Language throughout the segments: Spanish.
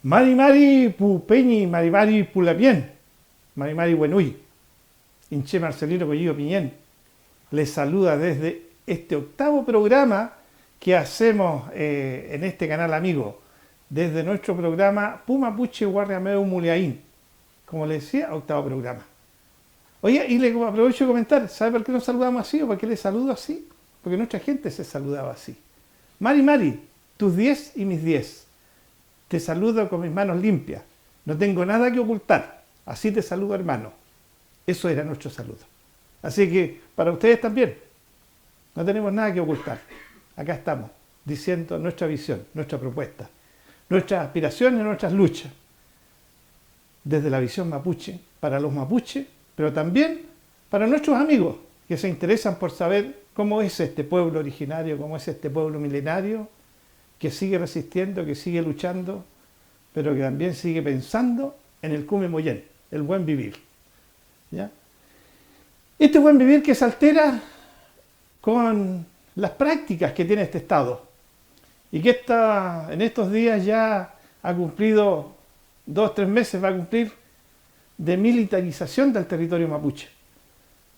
Mari Mari Pupeñi, Mari Mari Pulapien, Mari Mari Buenuy, Inche Marcelino Collido Piñén, les saluda desde este octavo programa que hacemos en este canal amigo, desde nuestro programa Pumapuche Guarriameu Muliaín, como les decía, octavo programa. Oye, y le aprovecho de comentar, ¿sabe por qué nos saludamos así o por qué le saludo así? Porque nuestra gente se saludaba así. Mari Mari, tus 10 y mis 10. Te saludo con mis manos limpias. No tengo nada que ocultar. Así te saludo, hermano. Eso era nuestro saludo. Así que para ustedes también. No tenemos nada que ocultar. Acá estamos diciendo nuestra visión, nuestra propuesta, nuestras aspiraciones, nuestras luchas. Desde la visión mapuche, para los mapuches, pero también para nuestros amigos que se interesan por saber cómo es este pueblo originario, cómo es este pueblo milenario, que sigue resistiendo, que sigue luchando, pero que también sigue pensando en el Cume Moyén, el buen vivir. ¿Ya? Este buen vivir que se altera con las prácticas que tiene este Estado y que en estos días ya ha cumplido 2 o 3 meses, va a cumplir de militarización del territorio mapuche,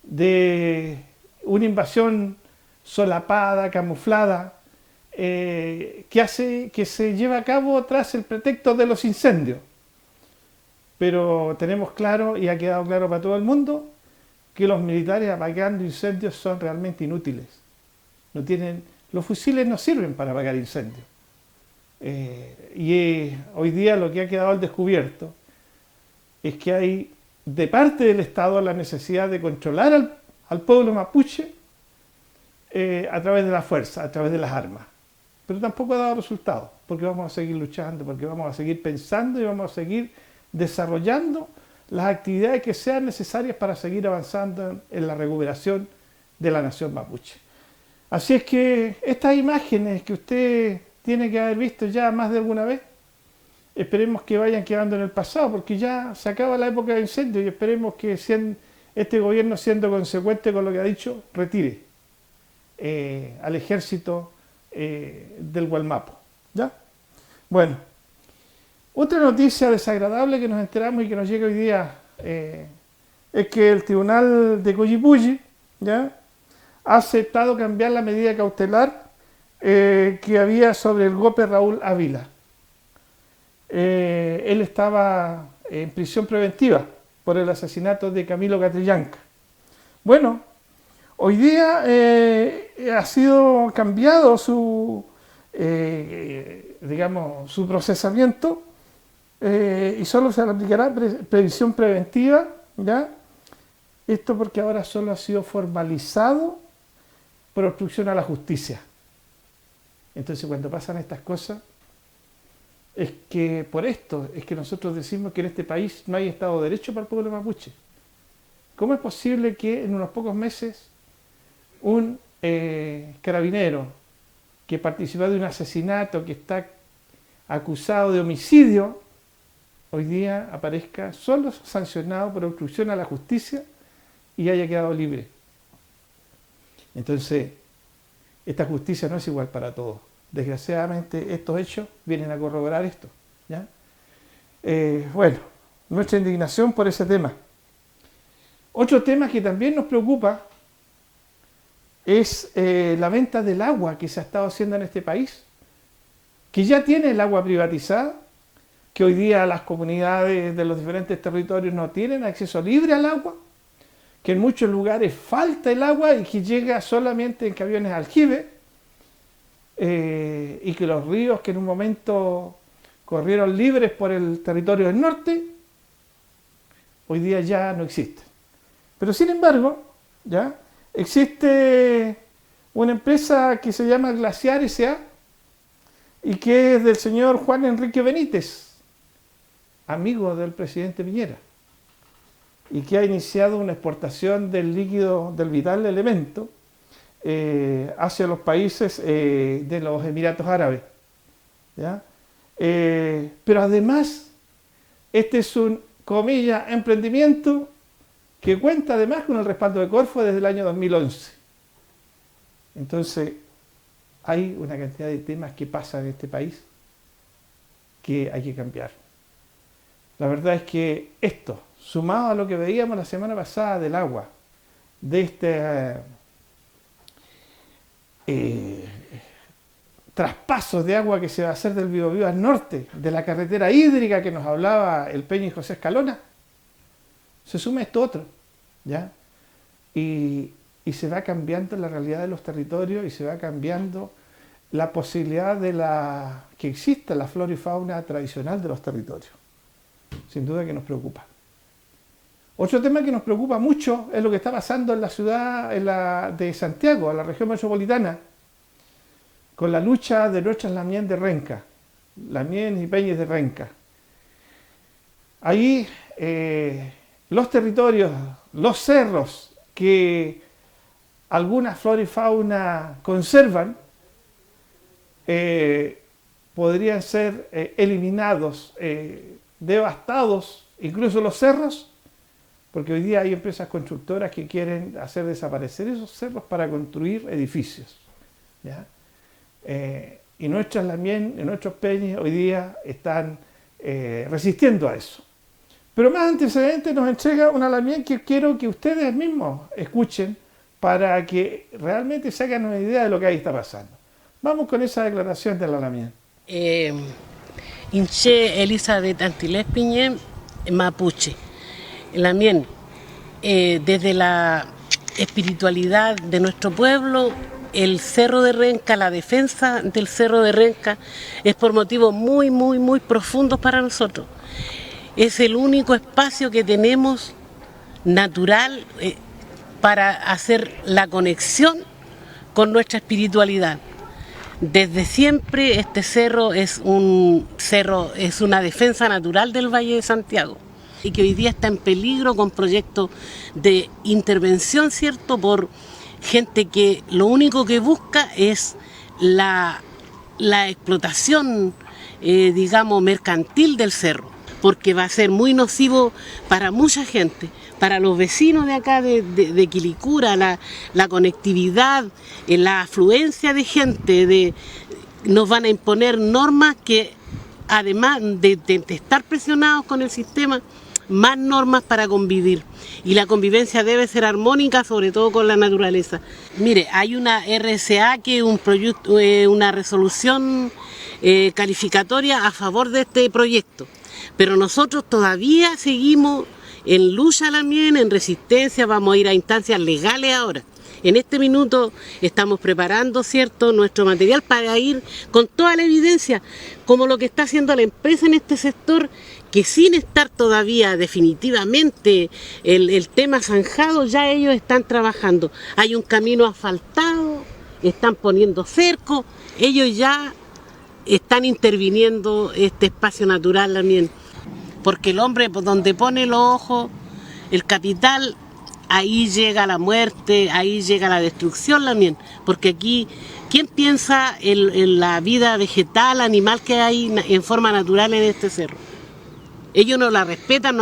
de una invasión solapada, camuflada, que hace que se lleve a cabo tras el pretexto de los incendios. Pero tenemos claro, y ha quedado claro para todo el mundo, que los militares apagando incendios son realmente inútiles. Los fusiles no sirven para apagar incendios. Hoy día lo que ha quedado al descubierto es que hay de parte del Estado la necesidad de controlar al pueblo mapuche a través de la fuerza, a través de las armas. Pero tampoco ha dado resultados, porque vamos a seguir luchando, porque vamos a seguir pensando y vamos a seguir desarrollando las actividades que sean necesarias para seguir avanzando en la recuperación de la nación mapuche. Así es que estas imágenes que usted tiene que haber visto ya más de alguna vez, esperemos que vayan quedando en el pasado, porque ya se acaba la época de incendio y esperemos que este gobierno, siendo consecuente con lo que ha dicho, retire al ejército del Gualmapo. ¿Ya? Bueno, otra noticia desagradable que nos enteramos y que nos llega hoy día es que el tribunal de Collipulli, ¿ya?, ha aceptado cambiar la medida cautelar que había sobre el golpe Raúl Ávila. Él estaba en prisión preventiva por el asesinato de Camilo Catrillanca. Bueno, hoy día ha sido cambiado su procesamiento y solo se le aplicará previsión preventiva, ¿ya? Esto porque ahora solo ha sido formalizado por obstrucción a la justicia. Entonces, cuando pasan estas cosas, es que por esto es que nosotros decimos que en este país no hay Estado de Derecho para el pueblo mapuche. ¿Cómo es posible que en unos pocos meses un carabinero que participó de un asesinato, que está acusado de homicidio, hoy día aparezca solo sancionado por obstrucción a la justicia y haya quedado libre? Entonces, esta justicia no es igual para todos. Desgraciadamente, estos hechos vienen a corroborar esto, ¿ya? Bueno, nuestra indignación por ese tema. Otro tema que también nos preocupa es la venta del agua que se ha estado haciendo en este país, que ya tiene el agua privatizada, que hoy día las comunidades de los diferentes territorios no tienen acceso libre al agua, que en muchos lugares falta el agua y que llega solamente en camiones aljibes, y que los ríos que en un momento corrieron libres por el territorio del norte, hoy día ya no existen. Pero sin embargo, ¿ya?, existe una empresa que se llama Glaciar S.A. y que es del señor Juan Enrique Benítez, amigo del presidente Piñera, y que ha iniciado una exportación del líquido, del vital elemento, hacia los países de los Emiratos Árabes, ¿ya? Pero además, este es un, comillas, emprendimiento que cuenta además con el respaldo de Corfo desde el año 2011. Entonces, hay una cantidad de temas que pasan en este país que hay que cambiar. La verdad es que esto, sumado a lo que veíamos la semana pasada del agua, de este traspasos de agua que se va a hacer del Biobío al norte, de la carretera hídrica que nos hablaba el Peña y José Escalona, se suma esto otro, ¿ya? Y se va cambiando la realidad de los territorios y se va cambiando la posibilidad de que exista la flora y fauna tradicional de los territorios. Sin duda que nos preocupa. Otro tema que nos preocupa mucho es lo que está pasando en la ciudad de Santiago, en la región metropolitana, con la lucha de nuestras Lamien de Renca, Lamien y Peñas de Renca. Ahí los territorios, los cerros que alguna flora y fauna conservan, podrían ser eliminados, devastados, incluso los cerros, porque hoy día hay empresas constructoras que quieren hacer desaparecer esos cerros para construir edificios, ¿ya? Y nuestras Lamien y nuestros Peñas hoy día están resistiendo a eso. Pero más antecedentes nos entrega una Lamien que quiero que ustedes mismos escuchen para que realmente se hagan una idea de lo que ahí está pasando. Vamos con esa declaración de la Lamien. Inche Elizabeth Antilés Piñén, mapuche. Lamien, desde la espiritualidad de nuestro pueblo, el Cerro de Renca, la defensa del Cerro de Renca es por motivos muy, muy, muy profundos para nosotros. Es el único espacio que tenemos natural para hacer la conexión con nuestra espiritualidad. Desde siempre este cerro es una defensa natural del Valle de Santiago y que hoy día está en peligro con proyectos de intervención, ¿cierto?, por gente que lo único que busca es la explotación, digamos, mercantil del cerro, porque va a ser muy nocivo para mucha gente, para los vecinos de acá de Quilicura, la conectividad, la afluencia de gente, nos van a imponer normas que, además de estar presionados con el sistema, más normas para convivir. Y la convivencia debe ser armónica, sobre todo con la naturaleza. Mire, hay una RSA, que es una resolución calificatoria a favor de este proyecto. Pero nosotros todavía seguimos en lucha también, en resistencia, vamos a ir a instancias legales ahora. En este minuto estamos preparando, ¿cierto?, nuestro material para ir con toda la evidencia, como lo que está haciendo la empresa en este sector, que sin estar todavía definitivamente el tema zanjado, ya ellos están trabajando. Hay un camino asfaltado, están poniendo cerco, ellos ya están interviniendo este espacio natural también. Porque el hombre, por donde pone los ojos, el capital, ahí llega la muerte, ahí llega la destrucción también. Porque aquí, ¿quién piensa en la vida vegetal, animal que hay en forma natural en este cerro? Ellos no la respetan,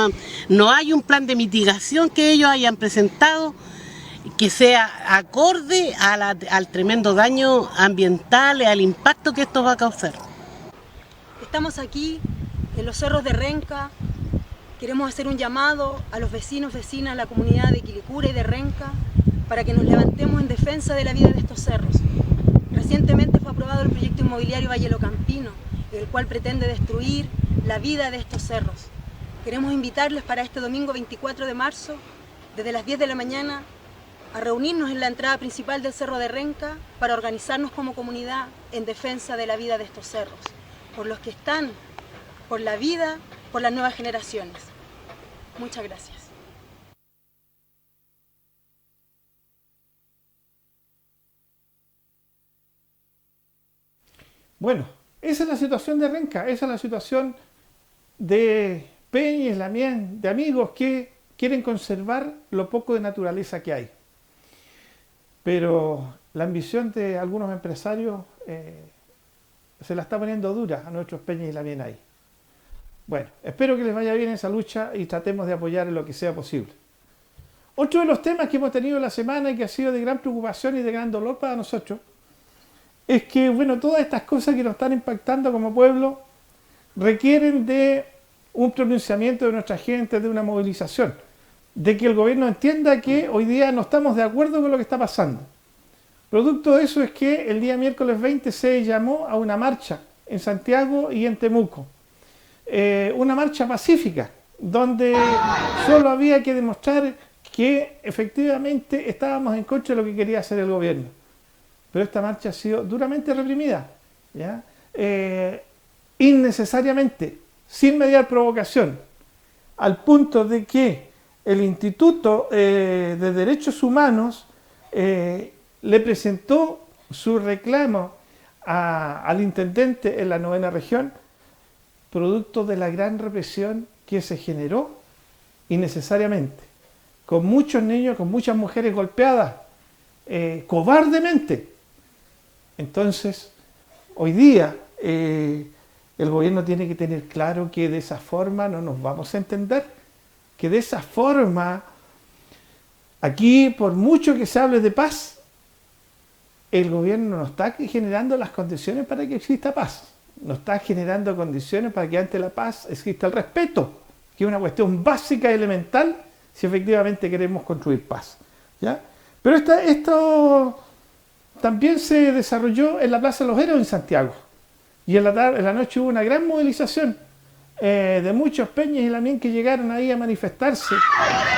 no hay un plan de mitigación que ellos hayan presentado que sea acorde al tremendo daño ambiental y al impacto que esto va a causar. Estamos aquí en los cerros de Renca. Queremos hacer un llamado a los vecinos, vecinas, a la comunidad de Quilicura y de Renca para que nos levantemos en defensa de la vida de estos cerros. Recientemente fue aprobado el proyecto inmobiliario Valle Locampino, el cual pretende destruir la vida de estos cerros. Queremos invitarles para este domingo 24 de marzo, desde las 10 de la mañana, a reunirnos en la entrada principal del Cerro de Renca para organizarnos como comunidad en defensa de la vida de estos cerros, por los que están, por la vida, por las nuevas generaciones. Muchas gracias. Bueno, esa es la situación de Renca, esa es la situación de Peñas, Lamien, de amigos que quieren conservar lo poco de naturaleza que hay. Pero la ambición de algunos empresarios se la está poniendo dura a nuestros Peñas y Lamien ahí. Bueno, espero que les vaya bien esa lucha y tratemos de apoyar en lo que sea posible. Otro de los temas que hemos tenido la semana y que ha sido de gran preocupación y de gran dolor para nosotros es que, bueno, todas estas cosas que nos están impactando como pueblo requieren de un pronunciamiento de nuestra gente, de una movilización, de que el gobierno entienda que hoy día no estamos de acuerdo con lo que está pasando. Producto de eso es que el día miércoles 20 se llamó a una marcha en Santiago y en Temuco. Una marcha pacífica, donde solo había que demostrar que efectivamente estábamos en contra de lo que quería hacer el gobierno. Pero esta marcha ha sido duramente reprimida, ¿ya? Innecesariamente, sin mediar provocación, al punto de que el Instituto de Derechos Humanos le presentó su reclamo al intendente en la 9ª región, producto de la gran represión que se generó innecesariamente, con muchos niños, con muchas mujeres golpeadas, cobardemente. Entonces, hoy día el gobierno tiene que tener claro que de esa forma no nos vamos a entender, que de esa forma, aquí por mucho que se hable de paz, el gobierno no está generando las condiciones para que exista paz. No está generando condiciones para que ante la paz exista el respeto, que es una cuestión básica y elemental si efectivamente queremos construir paz, ¿ya? Pero esto también se desarrolló en la Plaza de los Héroes en Santiago. Y en la noche hubo una gran movilización de muchos Peñas y Lamien que llegaron ahí a manifestarse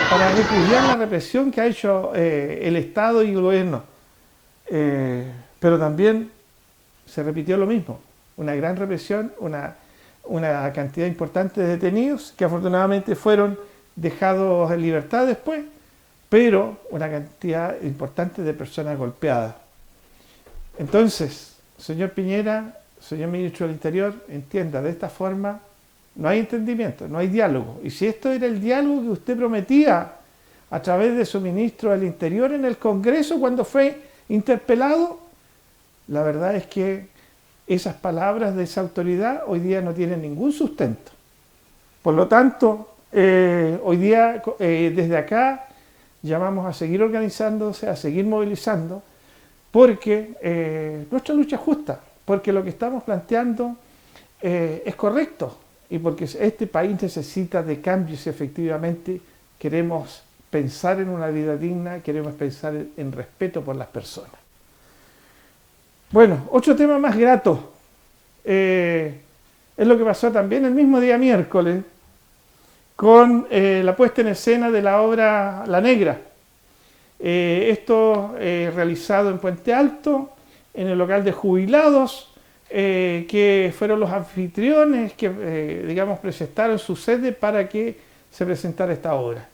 para repudiar la represión que ha hecho el Estado y el gobierno. Pero también se repitió lo mismo. Una gran represión, una cantidad importante de detenidos que afortunadamente fueron dejados en libertad después, pero una cantidad importante de personas golpeadas. Entonces, señor Piñera, señor ministro del Interior, entienda, de esta forma no hay entendimiento, no hay diálogo. Y si esto era el diálogo que usted prometía a través de su ministro del Interior en el Congreso cuando fue interpelado, la verdad es que esas palabras de esa autoridad hoy día no tienen ningún sustento. Por lo tanto, hoy día desde acá llamamos a seguir organizándose, a seguir movilizando, porque nuestra lucha es justa, porque lo que estamos planteando es correcto y porque este país necesita de cambios si efectivamente queremos pensar en una vida digna, queremos pensar en respeto por las personas. Bueno, otro tema más grato es lo que pasó también el mismo día miércoles con la puesta en escena de la obra La Negra. Esto realizado en Puente Alto, en el local de jubilados, que fueron los anfitriones que, digamos, presentaron su sede para que se presentara esta obra.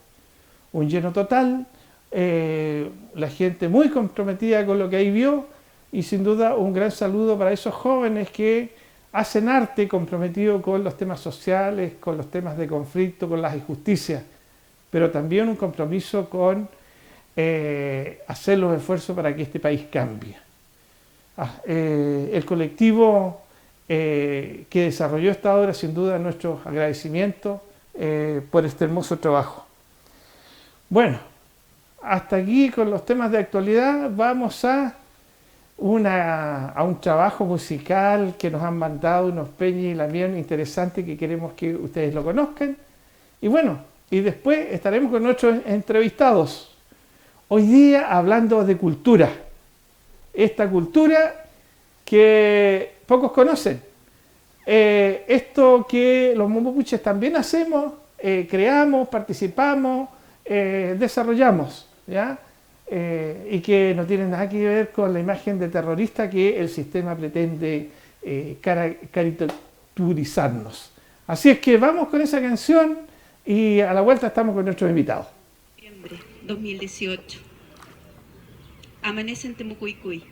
Un lleno total, la gente muy comprometida con lo que ahí vio, y sin duda un gran saludo para esos jóvenes que hacen arte comprometido con los temas sociales, con los temas de conflicto, con las injusticias, pero también un compromiso con hacer los esfuerzos para que este país cambie. El colectivo que desarrolló esta obra, sin duda, nuestro agradecimiento por este hermoso trabajo. Bueno, hasta aquí con los temas de actualidad. Vamos a un trabajo musical que nos han mandado unos Peñas y Lamien interesante que queremos que ustedes lo conozcan. Y bueno, y después estaremos con nuestros entrevistados. Hoy día hablando de cultura. Esta cultura que pocos conocen. Esto que los mapuches también hacemos, creamos, participamos, desarrollamos, ¿ya? Y que no tiene nada que ver con la imagen de terrorista que el sistema pretende caricaturizarnos. Así es que vamos con esa canción y a la vuelta estamos con nuestros invitados. Noviembre 2018. Amanece en Temucuicuy.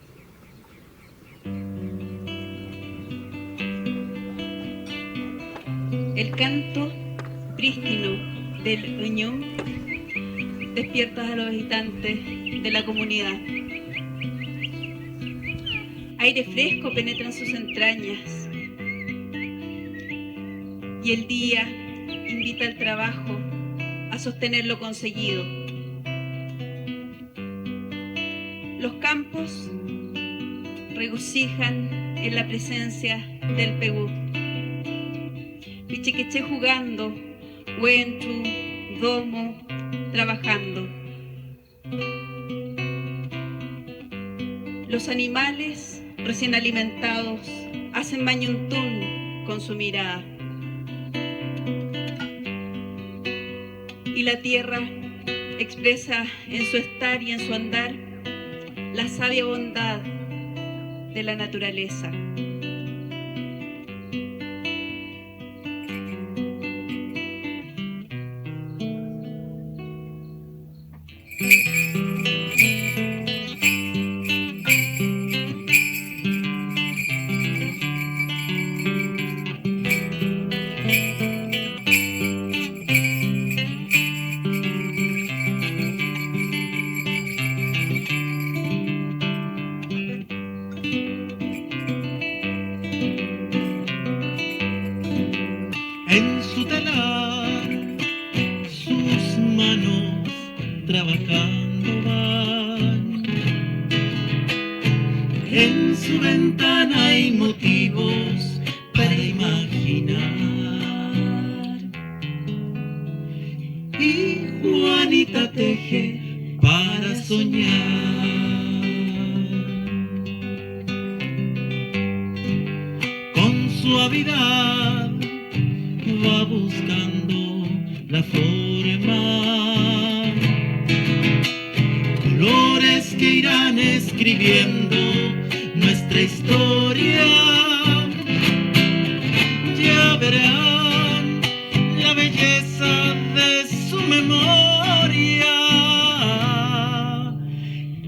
El canto prístino del Uñón despierta a los habitantes de la comunidad. Aire fresco penetra en sus entrañas. Y el día invita al trabajo a sostener lo conseguido. Los campos regocijan en la presencia del Pegú. Pichiqueché jugando, Huenchu, Domo, trabajando. Los animales recién alimentados hacen mañuntún con su mirada. Y la tierra expresa en su estar y en su andar la sabia bondad de la naturaleza. En su telar, sus manos trabajando van. En su ventana hay motivos para imaginar. Y Juanita teje para soñar. Con suavidad va buscando la forma, colores que irán escribiendo nuestra historia. Ya verán la belleza de su memoria.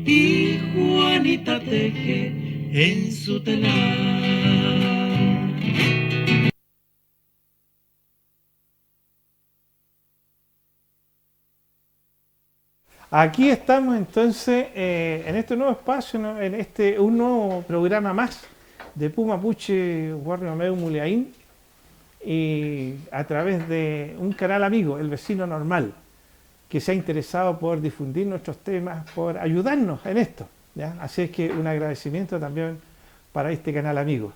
Y Juanita teje en su telar. Aquí estamos entonces en este nuevo espacio, ¿no? En un nuevo programa más de Pumapuche Guarriameu Muliaín, y a través de un canal amigo, El Vecino Normal, que se ha interesado por difundir nuestros temas, por ayudarnos en esto, ¿ya? Así es que un agradecimiento también para este canal amigo.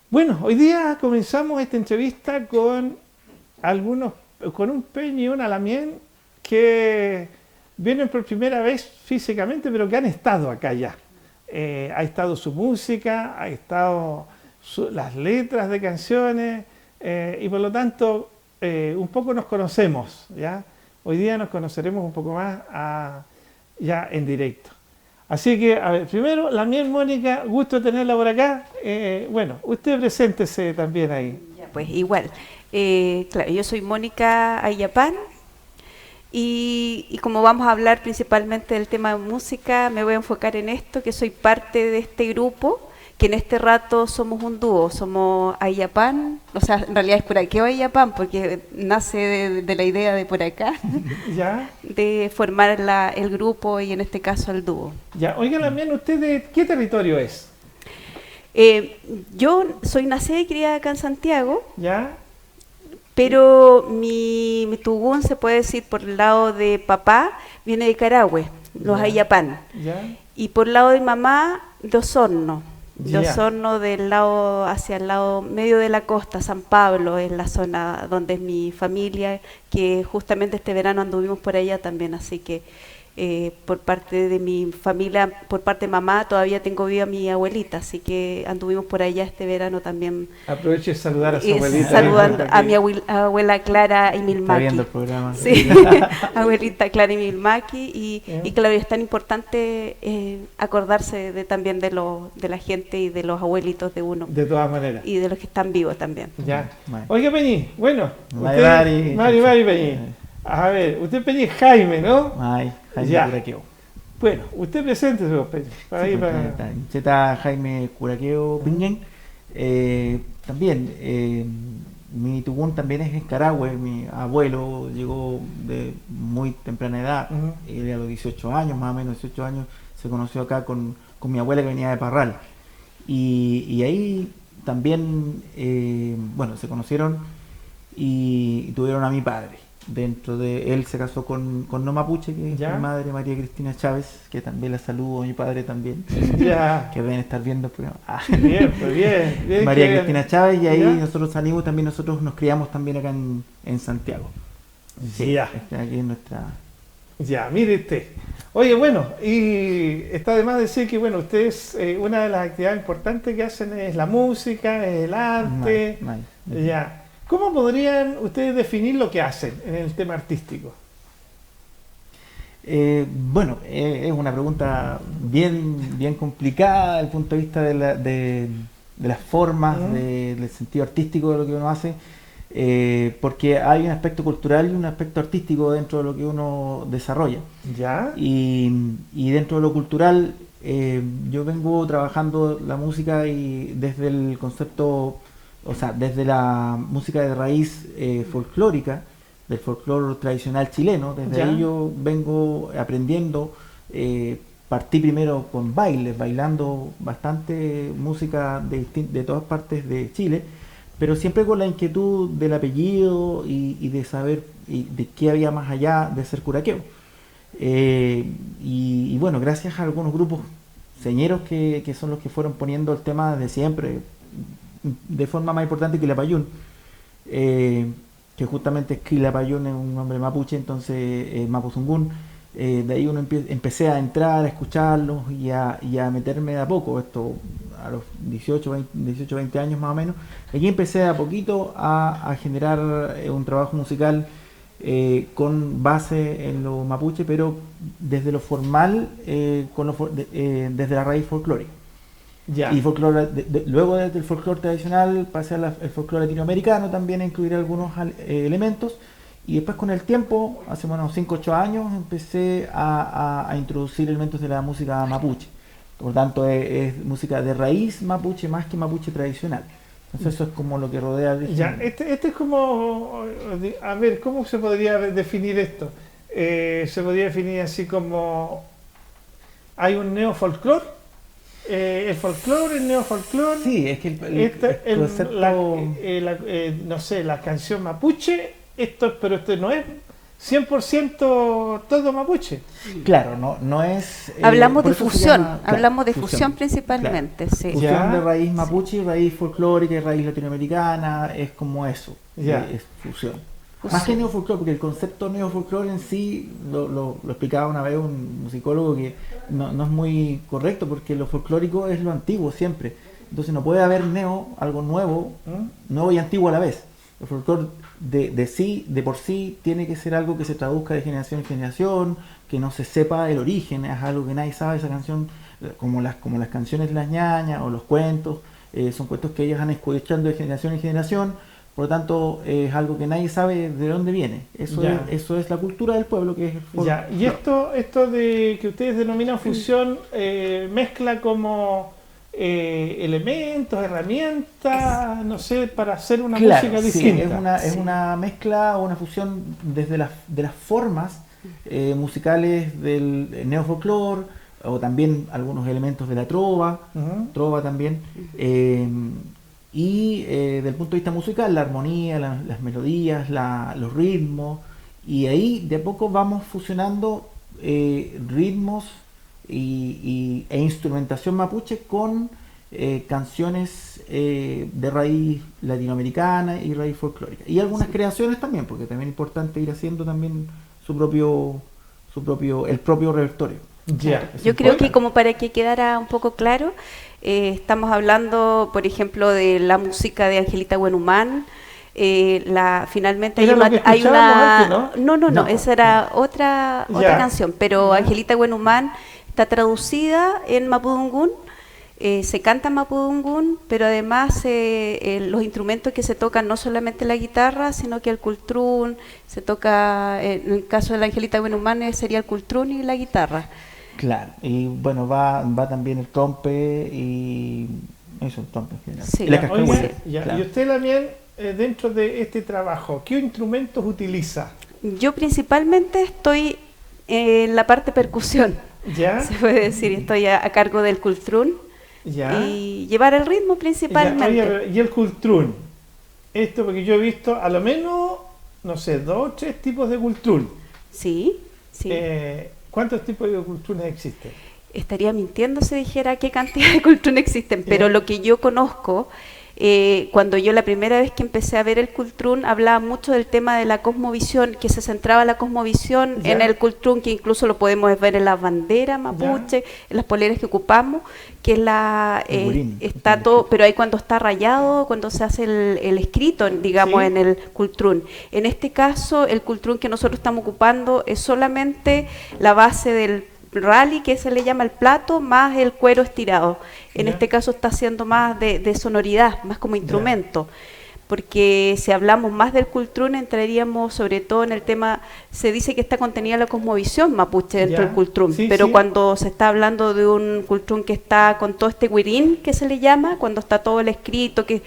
Bueno, hoy día comenzamos esta entrevista con un Peñi y una Lamien que vienen por primera vez físicamente, pero que han estado acá ya. Ha estado su música, ha estado las letras de canciones, y por lo tanto un poco nos conocemos, ¿ya? Hoy día nos conoceremos un poco más ya en directo. Así que, a ver, primero, Lamien, Mónica, gusto tenerla por acá. Bueno, usted preséntese también ahí. Ya, pues igual. Claro, yo soy Mónica Ayapán. Y como vamos a hablar principalmente del tema de música, me voy a enfocar en esto, que soy parte de este grupo, que en este rato somos un dúo, somos Ayapán, o sea, en realidad es Curaqueo Ayapán, porque nace de la idea de por acá, ¿Ya? de formar el grupo y en este caso el dúo. Ya, oiga, Lamien, ¿usted de qué territorio es? Yo soy nacida y criada acá en Santiago. ¿Ya? Pero mi tugún, se puede decir, por el lado de papá, viene de Carahue, los Ayapán. ¿Ya? Y por el lado de mamá, de Osorno. De Ya. Osorno del lado, hacia el lado medio de la costa, San Pablo, es la zona donde es mi familia, que justamente este verano anduvimos por allá también, así que por parte de mi familia, por parte de mamá, todavía tengo viva mi abuelita, así que anduvimos por allá este verano también. Aproveche de saludar a su abuelita. Saludando ¿eh? a mi abuela Clara Imilmaki. Está viendo el programa. Sí, abuelita Clara Imilmaki, y claro, es tan importante acordarse también de la gente y de los abuelitos de uno. De todas maneras. Y de los que están vivos también. Ya. Mari. Oiga, Peñi, bueno. Mari. Mari Peñi. A ver, usted Peñi es Jaime, ¿no? Ay, Jaime Ya. Curaqueo. Bueno, usted preséntese, vos, Peñi. Para Sí, ahí, pues, para... está Cheta Jaime Curaqueo Piñén. También, mi tugún también es en Carahue. Mi abuelo llegó de muy temprana edad, Ujú. él a los 18 años, más o menos 18 años, se conoció acá con mi abuela que venía de Parral. y ahí también, bueno, se conocieron y tuvieron a mi padre. Dentro de él se casó con no mapuche, que es ¿Ya? mi madre, María Cristina Chávez, que también la saludo, a mi padre también, Ya. que deben estar viendo el programa. Bien, pues bien. Bien María que- Cristina Chávez, y ahí ¿Ya? nosotros salimos también, nosotros nos criamos también acá en Santiago. Ya. Aquí en nuestra... Ya, mire usted. Oye, bueno, y está de más decir que, bueno, ustedes, una de las actividades importantes que hacen es la música, es el arte. Ya. ¿Cómo podrían ustedes definir lo que hacen en el tema artístico? Bueno, es una pregunta bien complicada desde el punto de vista de las formas, del sentido artístico de lo que uno hace, porque hay un aspecto cultural y un aspecto artístico dentro de lo que uno desarrolla. ¿Ya? Y dentro de lo cultural, yo vengo trabajando la música y desde el concepto, o sea, desde la música de raíz folclórica, del folclore tradicional chileno. Desde Ya. ahí yo vengo aprendiendo. Partí primero con bailes, bailando bastante música de todas partes de Chile, pero siempre con la inquietud del apellido y de saber de qué había más allá de ser curaqueo. Y bueno, gracias a algunos grupos señeros que son los que fueron poniendo el tema desde siempre, de forma más importante que Quilapayún, que justamente Quilapayún es un nombre mapuche, entonces Mapuzungún. De ahí empecé a entrar, a escucharlos y a meterme de a poco, esto a los 18, 20 años más o menos. Aquí empecé de a poquito a generar un trabajo musical con base en lo mapuche, pero desde lo formal, desde la raíz folclórica. Ya. Y folclore, luego desde el folclore tradicional pasé al folclore latinoamericano también, a incluir algunos elementos. Y después con el tiempo, hace unos 5 o 8 años, empecé a introducir elementos de la música mapuche. Por tanto, es música de raíz mapuche más que mapuche tradicional. Entonces eso es como lo que rodea el Ya, género. este es como, a ver, ¿cómo se podría definir esto? Se podría definir así como, hay un neofolclore, el folclore, el neofolclore, Sí, es que el concepto... no sé, la canción mapuche, pero esto no es 100% todo mapuche. Claro, no es... Hablamos por de eso se fusión, llama, claro, hablamos de fusión principalmente, sí. Fusión Ya. de raíz mapuche, raíz folclórica y raíz latinoamericana, es como eso, Ya. es fusión. Fusión. Más que neofolclore, porque el concepto neofolclore en sí, lo explicaba una vez un musicólogo, que no es muy correcto, porque lo folclórico es lo antiguo siempre. Entonces no puede haber algo nuevo, nuevo y antiguo a la vez. El folclore de por sí tiene que ser algo que se traduzca de generación en generación, que no se sepa el origen, es algo que nadie sabe. Esa canción, como las canciones de las ñañas o los cuentos, son cuentos que ellos han escuchando de generación en generación. Por lo tanto, es algo que nadie sabe de dónde viene. Eso es la cultura del pueblo, que es el folclore. Ya, y esto de que ustedes denominan fusión, mezcla como elementos, herramientas, no sé, para hacer una música sí, distinta. es una mezcla o una fusión desde de las formas musicales del neofolclore, o también algunos elementos de la trova, trova también, y del punto de vista musical, la armonía, las melodías, los ritmos, y ahí de a poco vamos fusionando ritmos e instrumentación mapuche con canciones de raíz latinoamericana y raíz folclórica, y algunas creaciones también, porque también es importante ir haciendo también el propio repertorio. Ya. Yo creo que, como para que quedara un poco claro, estamos hablando, por ejemplo, de la música de Angelita Buenhumán. Finalmente Era lo que hay una... escuchábamos antes, No, esa era otra Ya. canción, pero Angelita Buenhumán está traducida en Mapudungún. Se canta en Mapudungún, pero además los instrumentos que se tocan, no solamente la guitarra, sino que el cultrún, se toca, en el caso de la Angelita Buenhumán sería el cultrún y la guitarra. Claro, y bueno, va también el trompe y eso, el trompe en general. Sí. Y la Oiga, cascahuela, ya. claro. Y usted también, dentro de este trabajo, ¿qué instrumentos utiliza? Yo principalmente estoy en la parte percusión, ¿Ya? se puede decir, estoy a cargo del cultrún, Ya. y llevar el ritmo Ya, principalmente. oye, y el cultrún. Esto porque yo he visto a lo menos, no sé, 2 o 3 tipos de cultrún. Sí, sí. ¿Cuántos tipos de cultrunes existen? Estaría mintiendo si dijera qué cantidad de cultrún existen, pero lo que yo conozco, cuando yo la primera vez que empecé a ver el cultrún, hablaba mucho del tema de la cosmovisión, que se centraba la cosmovisión Ya. en el cultrún, que incluso lo podemos ver en las banderas mapuche, en las poleras que ocupamos, que es El guirín. está todo, pero ahí cuando está rayado, cuando se hace el escrito, digamos, Sí. en el cultrún. En este caso, el cultrún que nosotros estamos ocupando es solamente la base del rally, que se le llama el plato, más el cuero estirado. En Ya. este caso está haciendo más de sonoridad, más como instrumento. Porque si hablamos más del cultrún, entraríamos sobre todo en el tema, se dice que está contenida la cosmovisión mapuche dentro Ya. del cultrún, Sí, pero sí. cuando se está hablando de un cultrún que está con todo este guirín, que se le llama, cuando está todo el escrito, que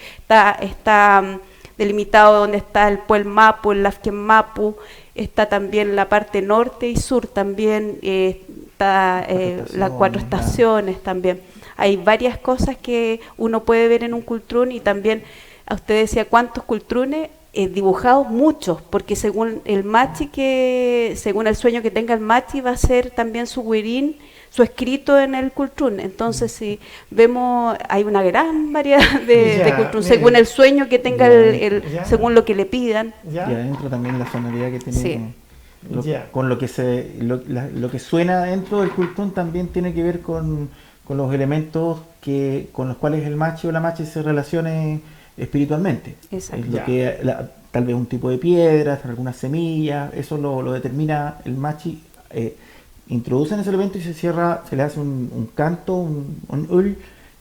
está delimitado donde está el Puel Mapu, el Lafken Mapu, está también la parte norte y sur también, está las 4 estaciones también. Hay varias cosas que uno puede ver en un cultrún y también, a usted decía, ¿cuántos cultrunes? Dibujados muchos, porque según el machi, según el sueño que tenga el machi, va a ser también su guirín, su escrito en el cultrún. Entonces, si vemos, hay una gran variedad de Ya, cultrún, mire. según el sueño que tenga, Ya. según lo que le pidan. ¿Ya? Y adentro también la sonoridad que tiene. Sí. Ya. Con lo que lo que suena dentro del cultrún también tiene que ver con los elementos con los cuales el machi o la machi se relacione espiritualmente. Exacto. Es lo Ya. que tal vez un tipo de piedras, algunas semillas, eso lo determina el machi. Introducen ese elemento y se cierra, se le hace un canto, un ul,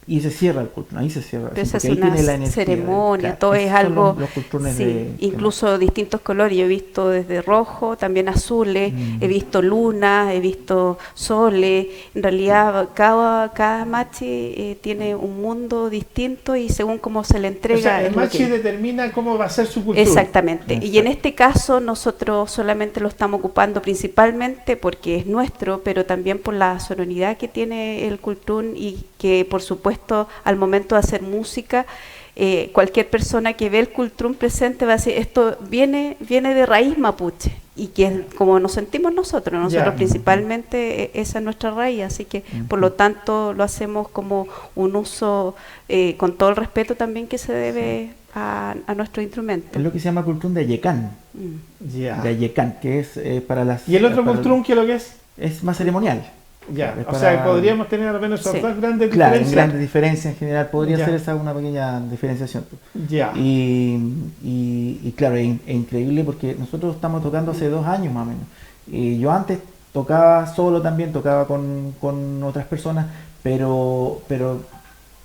y se cierra el cultrún, ahí se cierra. Pero así, se hace porque ahí una tiene la energía, ceremonia, claro, todo esos es son algo, los cultrunes sí, de incluso distintos colores. Yo he visto desde rojo, también azules, he visto lunas, he visto soles. En realidad cada machi tiene un mundo distinto y según cómo se le entrega. O sea, el es lo machi que- determina cómo va a ser su cultura. Exactamente. Y en Exacto. este caso nosotros solamente lo estamos ocupando principalmente porque es nuestro, pero también por la sonoridad que tiene el cultrún y que por supuesto al momento de hacer música, cualquier persona que ve el cultrún presente va a decir, esto viene de raíz mapuche. Y que es como nos sentimos nosotros Ya. principalmente esa es nuestra raíz, así que por lo tanto lo hacemos como un uso con todo el respeto también que se debe a nuestro instrumento. Es lo que se llama cultrún de Ayecán, Ya. de Ayecán, que es para las... ¿Y el otro para- cultrún qué es lo que es? Es más ceremonial. Ya. Es O sea, para- podríamos tener al menos esas Sí. dos grandes Claro, en diferencias. grandes diferencias en general, podría Ya. ser esa una pequeña diferenciación. Ya. Y claro, es increíble porque nosotros estamos tocando hace 2 años más o menos. Y yo antes tocaba solo también, tocaba con otras personas, pero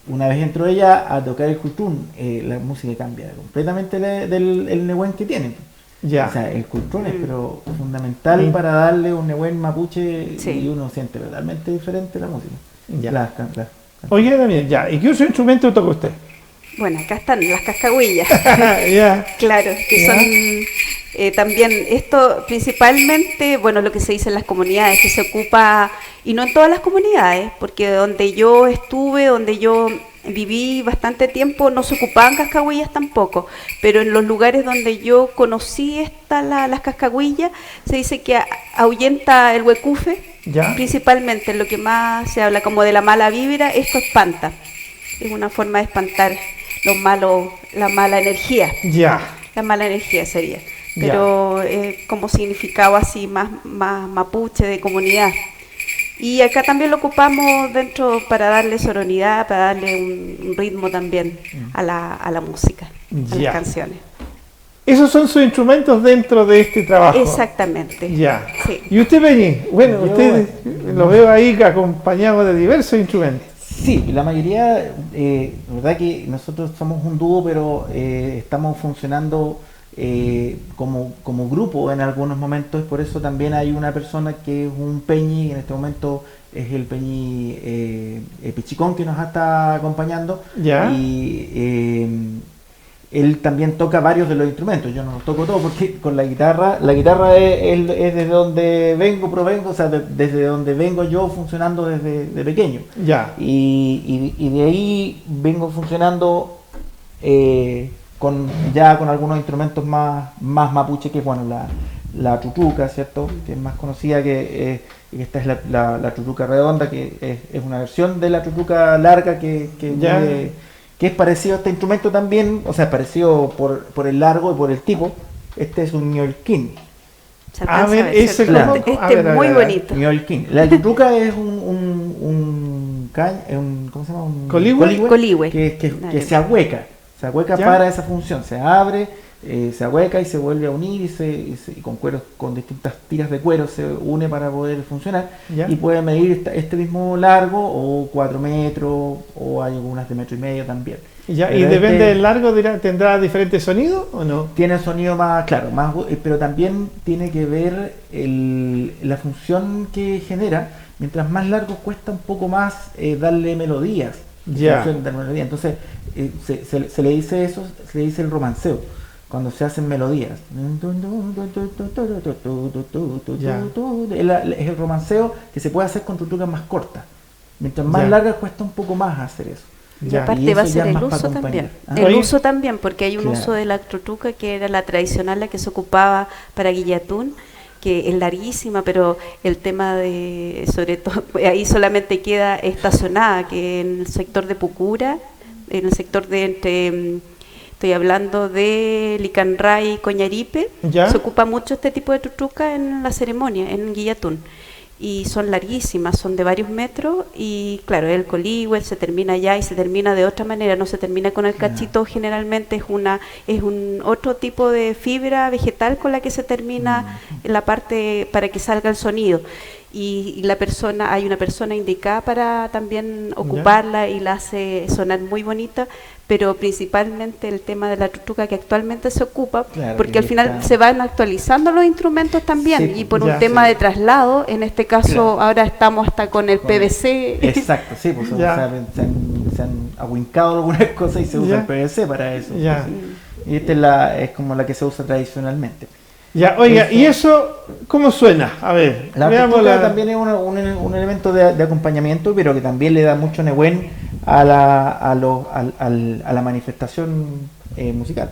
una vez entró ella a tocar el cultrún, la música cambia completamente el nehuen que tienen. Ya. O sea, el cultrún es pero fundamental Mm. para darle un nehuen mapuche Sí. y uno siente totalmente diferente la música. Ya. Las- Oye, también, ya. ¿Y qué otro instrumento toca usted? Bueno, acá están las cascagüillas. Ya. Claro, que Ya. son también esto principalmente, bueno, lo que se dice en las comunidades, que se ocupa, y no en todas las comunidades, porque donde yo estuve, donde yo viví bastante tiempo, no se ocupaban cascagüillas tampoco, pero en los lugares donde yo conocí las cascagüillas, se dice que ahuyenta el huecufe, Ya. principalmente lo que más se habla como de la mala vibra, esto espanta, es una forma de espantar la mala energía. Ya. La mala energía sería, Ya. pero como significado así más mapuche de comunidad. Y acá también lo ocupamos dentro para darle sonoridad, para darle un ritmo también a la música, a Ya. las canciones. Esos son sus instrumentos dentro de este trabajo. Exactamente. Ya. Sí. ¿Y usted, Peñi? Bueno, Yo- usted lo veo ahí acompañado de diversos instrumentos. Sí, la mayoría, la verdad que nosotros somos un dúo, pero estamos funcionando como grupo en algunos momentos, por eso también hay una persona que es un peñi, en este momento es el peñi Pichicón que nos está acompañando. Ya. Y él también toca varios de los instrumentos. Yo no los toco todos porque con la guitarra es desde donde provengo, o sea, desde donde vengo yo funcionando desde de pequeño. Ya. Y de ahí vengo funcionando con algunos instrumentos más mapuche, que es bueno, la chuchuca, ¿cierto? Que es más conocida, que esta es la chuchuca redonda, que es una versión de la chuchuca larga que es parecido a este instrumento también, o sea, parecido por el largo y por el tipo. Este es un ñolquín. A ver, ese es muy bonito. Ñolquín. La chuchuca es un ¿cómo se llama? Un coligüe. Que se ahueca. Se ahueca para esa función. Se abre, se ahueca y se vuelve a unir y con cueros, con distintas tiras de cuero se une para poder funcionar. ¿Ya? Y puede medir este mismo largo o 4 metros, o hay algunas de 1,5 metros también. ¿Ya? ¿Y depende del largo, tendrá diferentes sonidos o no? Tiene sonido más, claro, pero también tiene que ver la función que genera. Mientras más largo cuesta un poco más darle melodías. Ya. Entonces se le dice eso, se le dice el romanceo, cuando se hacen melodías. Es el romanceo que se puede hacer con chuchucas más cortas. Mientras más largas cuesta un poco más hacer eso. Y aparte va a ser el uso también. El uso también, porque hay un uso de la chuchuca que era la tradicional, la que se ocupaba para guillatún, que es larguísima, pero el tema de, sobre todo, ahí solamente queda estacionada, que en el sector de Pucura, en el sector de estoy hablando de Licanray y Coñaripe, se ocupa mucho este tipo de chuchuca en la ceremonia, en guillatún. Y son larguísimas, son de varios metros, y claro, el coligüe se termina allá y se termina de otra manera, no se termina con el cachito, generalmente es un otro tipo de fibra vegetal con la que se termina en la parte para que salga el sonido. Y hay una persona indicada para también ocuparla y la hace sonar muy bonita, pero principalmente el tema de la chuchuca que actualmente se ocupa, porque al final se van actualizando los instrumentos también, y por un tema de traslado, en este caso ahora estamos hasta con el PVC. Exacto, sí, pues se han ahuincado algunas cosas y se usa el PVC para eso. Pues, sí. Y esta es como la que se usa tradicionalmente. Ya, oiga, ¿y eso cómo suena? A ver, la chuchuca también es un elemento de acompañamiento, pero que también le da mucho nehuen a la manifestación musical.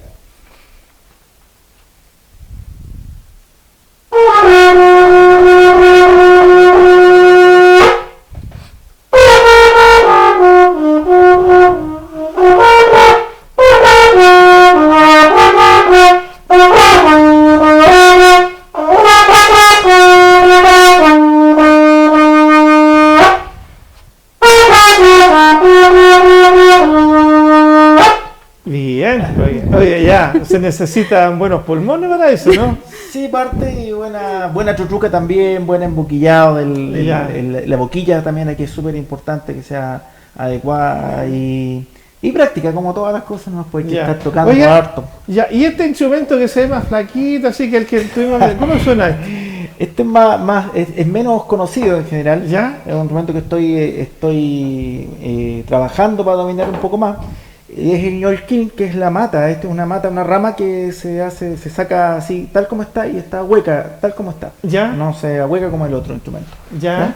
Oye, se necesitan buenos pulmones para eso, ¿no? Sí, parte, y buena chuchuca también, buen emboquillado, la boquilla también aquí es súper importante que sea adecuada y práctica, como todas las cosas, no puede estar tocando harto. Ya, y este instrumento que se ve más flaquito, así que el que tuvimos, ¿cómo suena? Este es menos conocido en general. ¿Ya? Es un instrumento que estoy trabajando para dominar un poco más. Es el ñolquín, que es la mata. Esta es una rama que se saca así, tal como está, y está hueca, tal como está. ¿Ya? No se hueca como el otro instrumento. ¿Ya?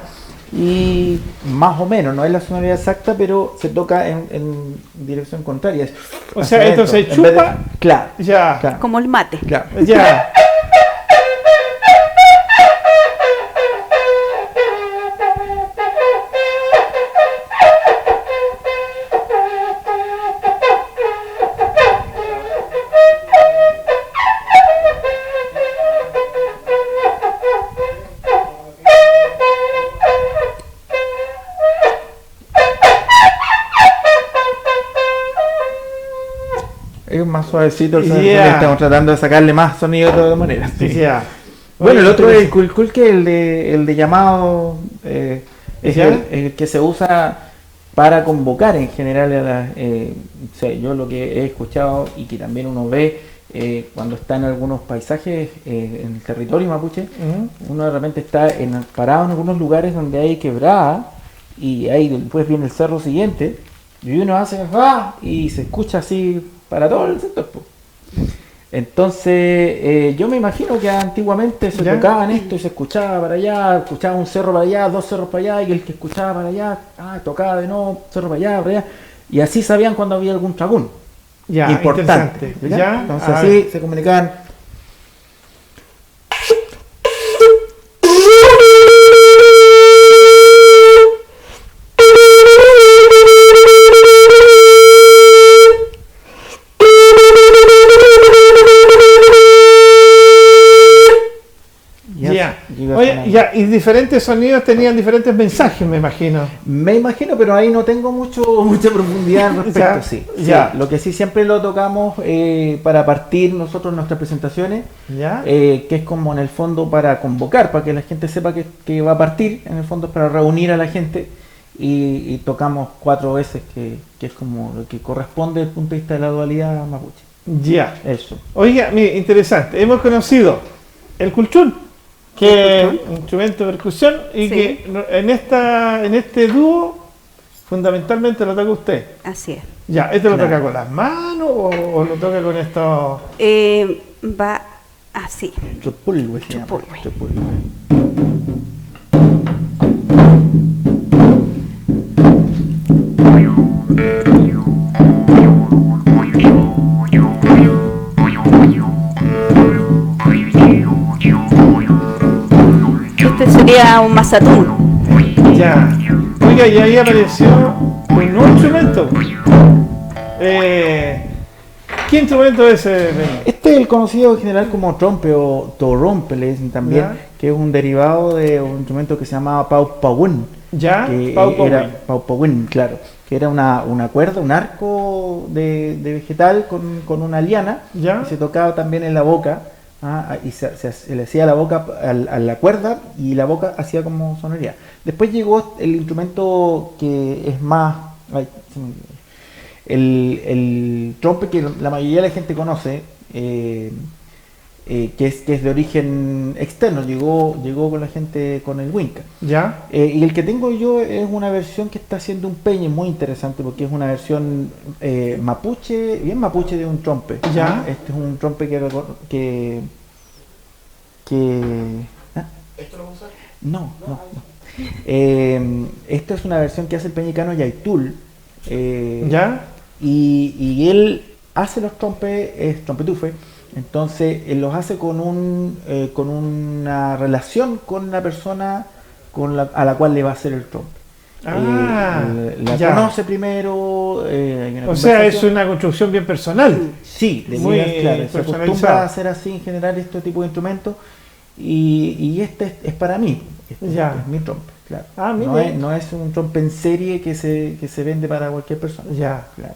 Y más o menos, no es la sonoridad exacta, pero se toca en dirección contraria. O sea, esto se chupa. Claro. Ya. Claro. Como el mate. Claro. Ya. Es más suavecito, estamos tratando de sacarle más sonido de todas maneras. Sí. Bueno, el otro es el culcul, que el de llamado, es el que se usa para convocar en general yo lo que he escuchado y que también uno ve cuando está en algunos paisajes en el territorio mapuche, uno de repente está parado en algunos lugares donde hay quebrada y ahí después viene el cerro siguiente y uno hace y se escucha así para todo el sector, po. Entonces, yo me imagino que antiguamente se ¿Ya? tocaban esto y se escuchaba para allá, escuchaba un cerro para allá, 2 cerros para allá, y el que escuchaba para allá, tocaba de nuevo, cerro para allá, y así sabían cuando había algún tragún Ya, importante. interesante. ¿Ya? Ya, Entonces a así ver. se comunicaban. Ya. iba Oye, sonando. ya, y diferentes sonidos tenían diferentes mensajes, me imagino. Me imagino, pero ahí no tengo mucha profundidad al respecto. Ya, Sí. ya. Lo que sí siempre lo tocamos para partir nosotros nuestras presentaciones, ¿Ya? que es como en el fondo para convocar, para que la gente sepa que va a partir, en el fondo es para reunir a la gente y tocamos 4 veces, que es como lo que corresponde desde el punto de vista de la dualidad mapuche. Ya. Eso. Oiga, mire, interesante. Hemos conocido el culchún, que es un instrumento de percusión, y Sí. que en este dúo fundamentalmente lo toca usted. Así es. Ya, ¿este lo Claro. toca con las manos o lo toca con esto? Va así. Chupulhue se llama. Chupulhue. Chupulhue. Este sería un mazatún. Ya. Oiga, y ahí apareció un nuevo instrumento. ¿Qué instrumento es ese? Este es el conocido en general como trompe o torrompe, le dicen también, Ya. que es un derivado de un instrumento que se llamaba paupaún. Ya, Que paupaún. era paupaún, claro, que era una cuerda, un arco de vegetal con una liana, Ya. y se tocaba también en la boca, y se le hacía la boca a la cuerda y la boca hacía como sonoridad. Después llegó el instrumento que es más... ay, se me olvidó. El trompe que la mayoría de la gente conoce, que es de origen externo, llegó con la gente con el Winca. Ya. Y el que tengo yo es una versión que está haciendo un peñe muy interesante, porque es una versión mapuche, bien mapuche de un trompe. Ya. Este es un trompe que ¿ah? ¿Esto lo vamos a usar? No. Esta es una versión que hace el peñicano Yaitul. Ya. Y él hace los trompes, es trompetufe, entonces él los hace con una relación con la persona a la cual le va a hacer el trompe. La ya. conoce primero, hay una O sea, es conversación. una construcción bien personal. Sí, de muy claro, se personalizada. acostumbra a hacer así en general este tipo de instrumentos, y este es para mí, este Ya. es mi trompe, claro. Ah, muy no, bien. no es un trompe en serie que se vende para cualquier persona. Ya. Claro.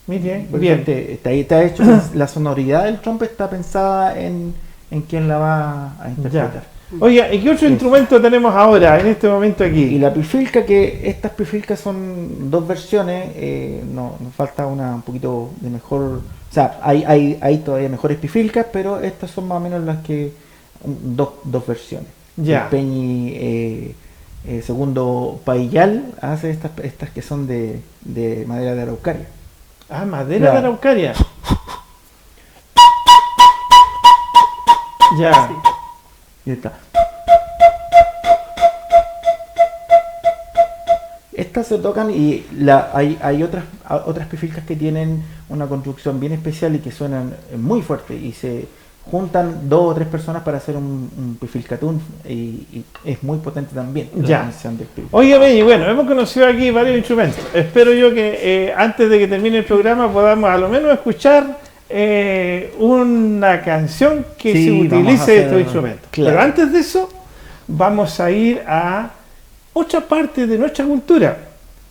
Muy bien. Por Bien. eso está hecho, la sonoridad del trompe está pensada en quién la va a interpretar. Oiga, ¿y qué otro Eso. instrumento tenemos ahora, en este momento aquí? Y la pifilca, que estas pifilcas son 2 versiones, nos falta una un poquito de mejor, o sea, hay todavía mejores pifilcas, pero estas son más o menos las que, dos versiones. Ya. El Peñi segundo Paillal hace estas que son de madera de araucaria. Ah, madera Claro. de araucaria. Ya. Y está. Estas se tocan y hay otras pifilcas que tienen una construcción bien especial y que suenan muy fuerte, y se juntan 2 o 3 personas para hacer un pifilcatún, y es muy potente también la Ya. canción del pifil. Óigame, y bueno, hemos conocido aquí varios instrumentos. Espero yo que antes de que termine el programa podamos a lo menos escuchar una canción que Sí, se vamos a utilice hacer- estos instrumentos. claro. Pero antes de eso, vamos a ir a otra parte de nuestra cultura,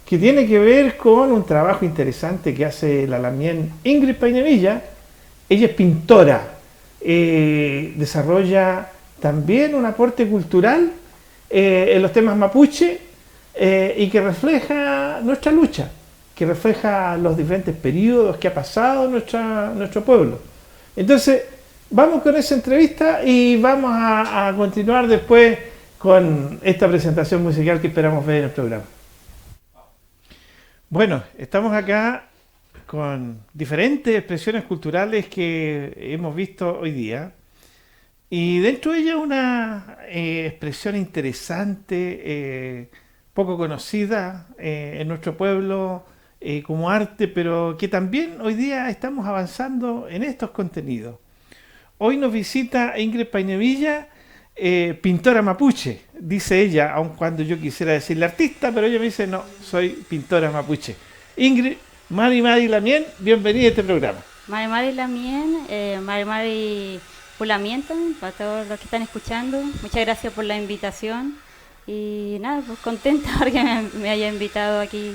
que tiene que ver con un trabajo interesante que hace la lamien Ingrid Painevilla. Ella es pintora, desarrolla también un aporte cultural en los temas mapuche, y que refleja nuestra lucha, que refleja los diferentes periodos que ha pasado nuestro pueblo. Entonces, vamos con esa entrevista y vamos a continuar después con esta presentación musical que esperamos ver en el programa. Bueno, estamos acá con diferentes expresiones culturales que hemos visto hoy día. Y dentro de ella una expresión interesante, poco conocida en nuestro pueblo como arte, pero que también hoy día estamos avanzando en estos contenidos. Hoy nos visita Ingrid Painevilla, pintora mapuche, dice ella, aun cuando yo quisiera decirle artista, pero ella me dice, no, soy pintora mapuche. Ingrid, Mari Lamien, bienvenida a este programa. Mari Lamien, Mari Pulamiento, para todos los que están escuchando, muchas gracias por la invitación y nada, pues contenta porque me haya invitado aquí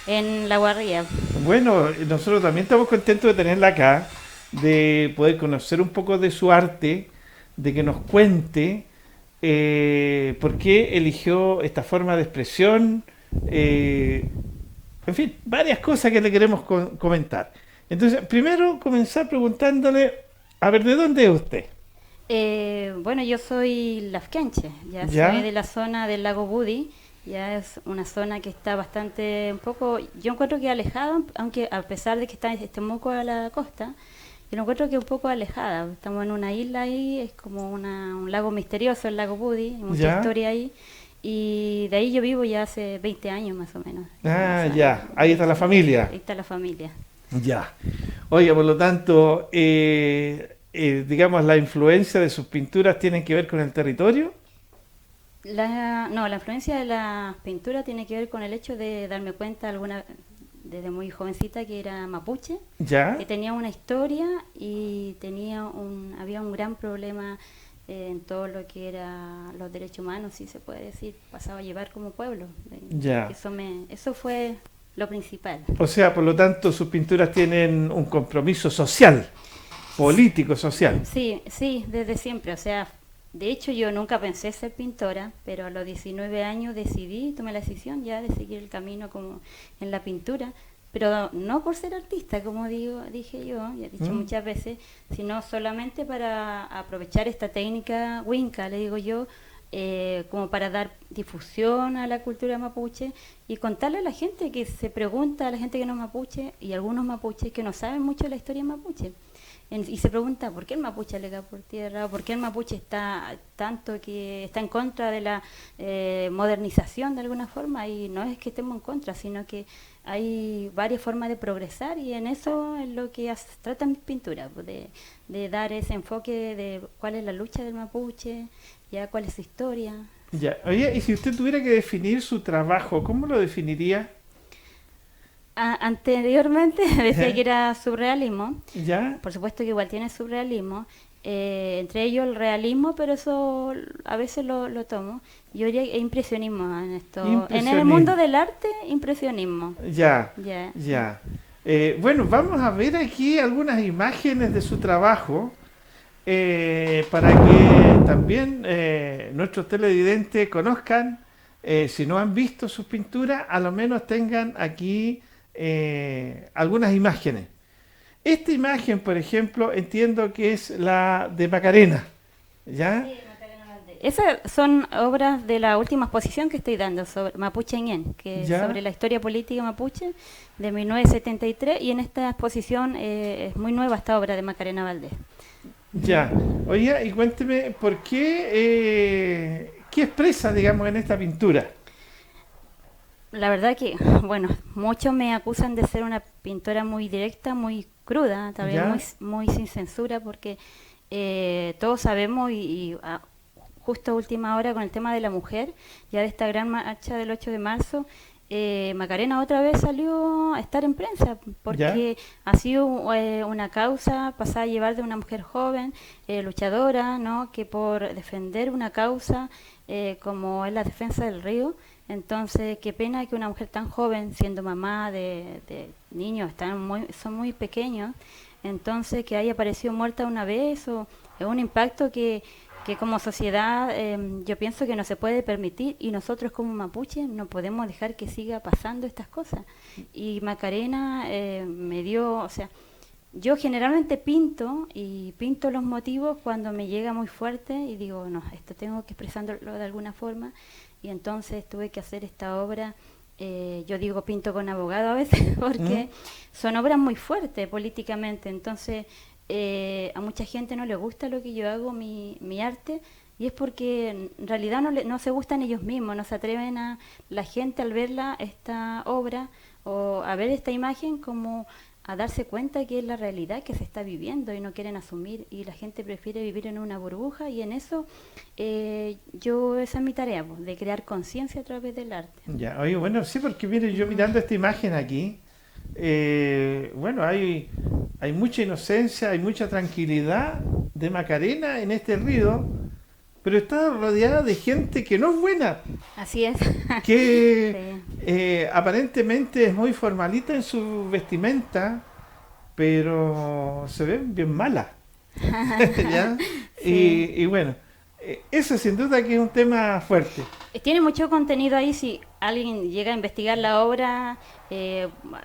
en La Guarría. Bueno, nosotros también estamos contentos de tenerla acá, de poder conocer un poco de su arte, de que nos cuente por qué eligió esta forma de expresión, en fin, varias cosas que le queremos comentar. Entonces, primero comenzar preguntándole, a ver, ¿de dónde es usted? Bueno, yo soy lafkenche, ya soy de la zona del lago Budi, ya es una zona que está bastante, un poco, yo encuentro que alejada, aunque a pesar de que está Temuco a la costa, yo lo encuentro que un poco alejada. Estamos en una isla ahí, es como un lago misterioso, el lago Budi, hay mucha historia ahí. Y de ahí yo vivo ya hace 20 años más o menos. Ah, ya, ahí está la familia. Ahí está la familia. Ya. Oiga, por lo tanto, digamos, la influencia de sus pinturas tienen que ver con el territorio. No, la influencia de las pinturas tiene que ver con el hecho de darme cuenta desde muy jovencita que era mapuche, que tenía una historia y había un gran problema en todo lo que era los derechos humanos, si se puede decir, pasaba a llevar como pueblo. Eso fue lo principal. O sea, por lo tanto, sus pinturas tienen un compromiso social, político, social. Sí, desde siempre. O sea, de hecho yo nunca pensé ser pintora, pero a los 19 años tomé la decisión ya de seguir el camino como en la pintura, pero no por ser artista, como dije yo, ya he dicho muchas veces, sino solamente para aprovechar esta técnica Winca, le digo yo, como para dar difusión a la cultura mapuche y contarle a la gente que se pregunta, a la gente que no es mapuche y algunos mapuches que no saben mucho de la historia mapuche. Y se pregunta por qué el mapuche alega por tierra, por qué el mapuche está en contra de la modernización de alguna forma, y no es que estemos en contra, sino que hay varias formas de progresar y en eso es lo que trata mi pintura, de dar ese enfoque de cuál es la lucha del mapuche, ya cuál es su historia. Ya, oye, y si usted tuviera que definir su trabajo, ¿cómo lo definiría? Anteriormente decía que era surrealismo. ¿Ya? Por supuesto que igual tiene surrealismo, entre ellos el realismo, pero eso a veces lo tomo. Yo diría impresionismo en esto. En el mundo del arte, impresionismo. Ya. Bueno, vamos a ver aquí algunas imágenes de su trabajo para que también nuestros televidentes conozcan, si no han visto sus pinturas, a lo menos tengan aquí algunas imágenes. Esta imagen, por ejemplo, entiendo que es la de Macarena, ¿ya? Sí, Macarena Valdés. Esas son obras de la última exposición que estoy dando sobre Mapuche Ñén, que es sobre la historia política mapuche de 1973, y en esta exposición es muy nueva esta obra de Macarena Valdés. Ya, oiga, y cuénteme, ¿por qué expresa, digamos, en esta pintura? La verdad que, bueno, muchos me acusan de ser una pintora muy directa, muy cruda, también muy sin censura, porque todos sabemos justo a última hora con el tema de la mujer, ya de esta gran marcha del 8 de marzo, Macarena otra vez salió a estar en prensa, porque ha sido una causa pasada a llevar de una mujer joven, luchadora, ¿no?, que por defender una causa como es la defensa del río. Entonces, qué pena que una mujer tan joven, siendo mamá de niños, son muy pequeños, entonces que haya aparecido muerta una vez, es un impacto que como sociedad yo pienso que no se puede permitir, y nosotros como mapuche no podemos dejar que siga pasando estas cosas. Y Macarena me dio, o sea, yo generalmente pinto los motivos cuando me llega muy fuerte y digo, no, esto tengo que expresarlo de alguna forma. Y entonces tuve que hacer esta obra, yo digo pinto con abogado a veces, porque son obras muy fuertes políticamente, entonces a mucha gente no le gusta lo que yo hago, mi arte, y es porque en realidad no se gustan ellos mismos, no se atreven a la gente al verla, esta obra, o a ver esta imagen como a darse cuenta que es la realidad que se está viviendo y no quieren asumir, y la gente prefiere vivir en una burbuja, y en eso esa es mi tarea, pues, de crear conciencia a través del arte. Ya, oye, bueno, sí, porque mire, yo mirando esta imagen aquí, bueno, hay mucha inocencia, hay mucha tranquilidad de Macarena en este río, pero está rodeada de gente que no es buena. Así es. Que sí. Aparentemente es muy formalita en su vestimenta, pero se ven bien malas. ¿Ya? Sí. Y bueno, eso sin duda que es un tema fuerte. Tiene mucho contenido ahí, si alguien llega a investigar la obra,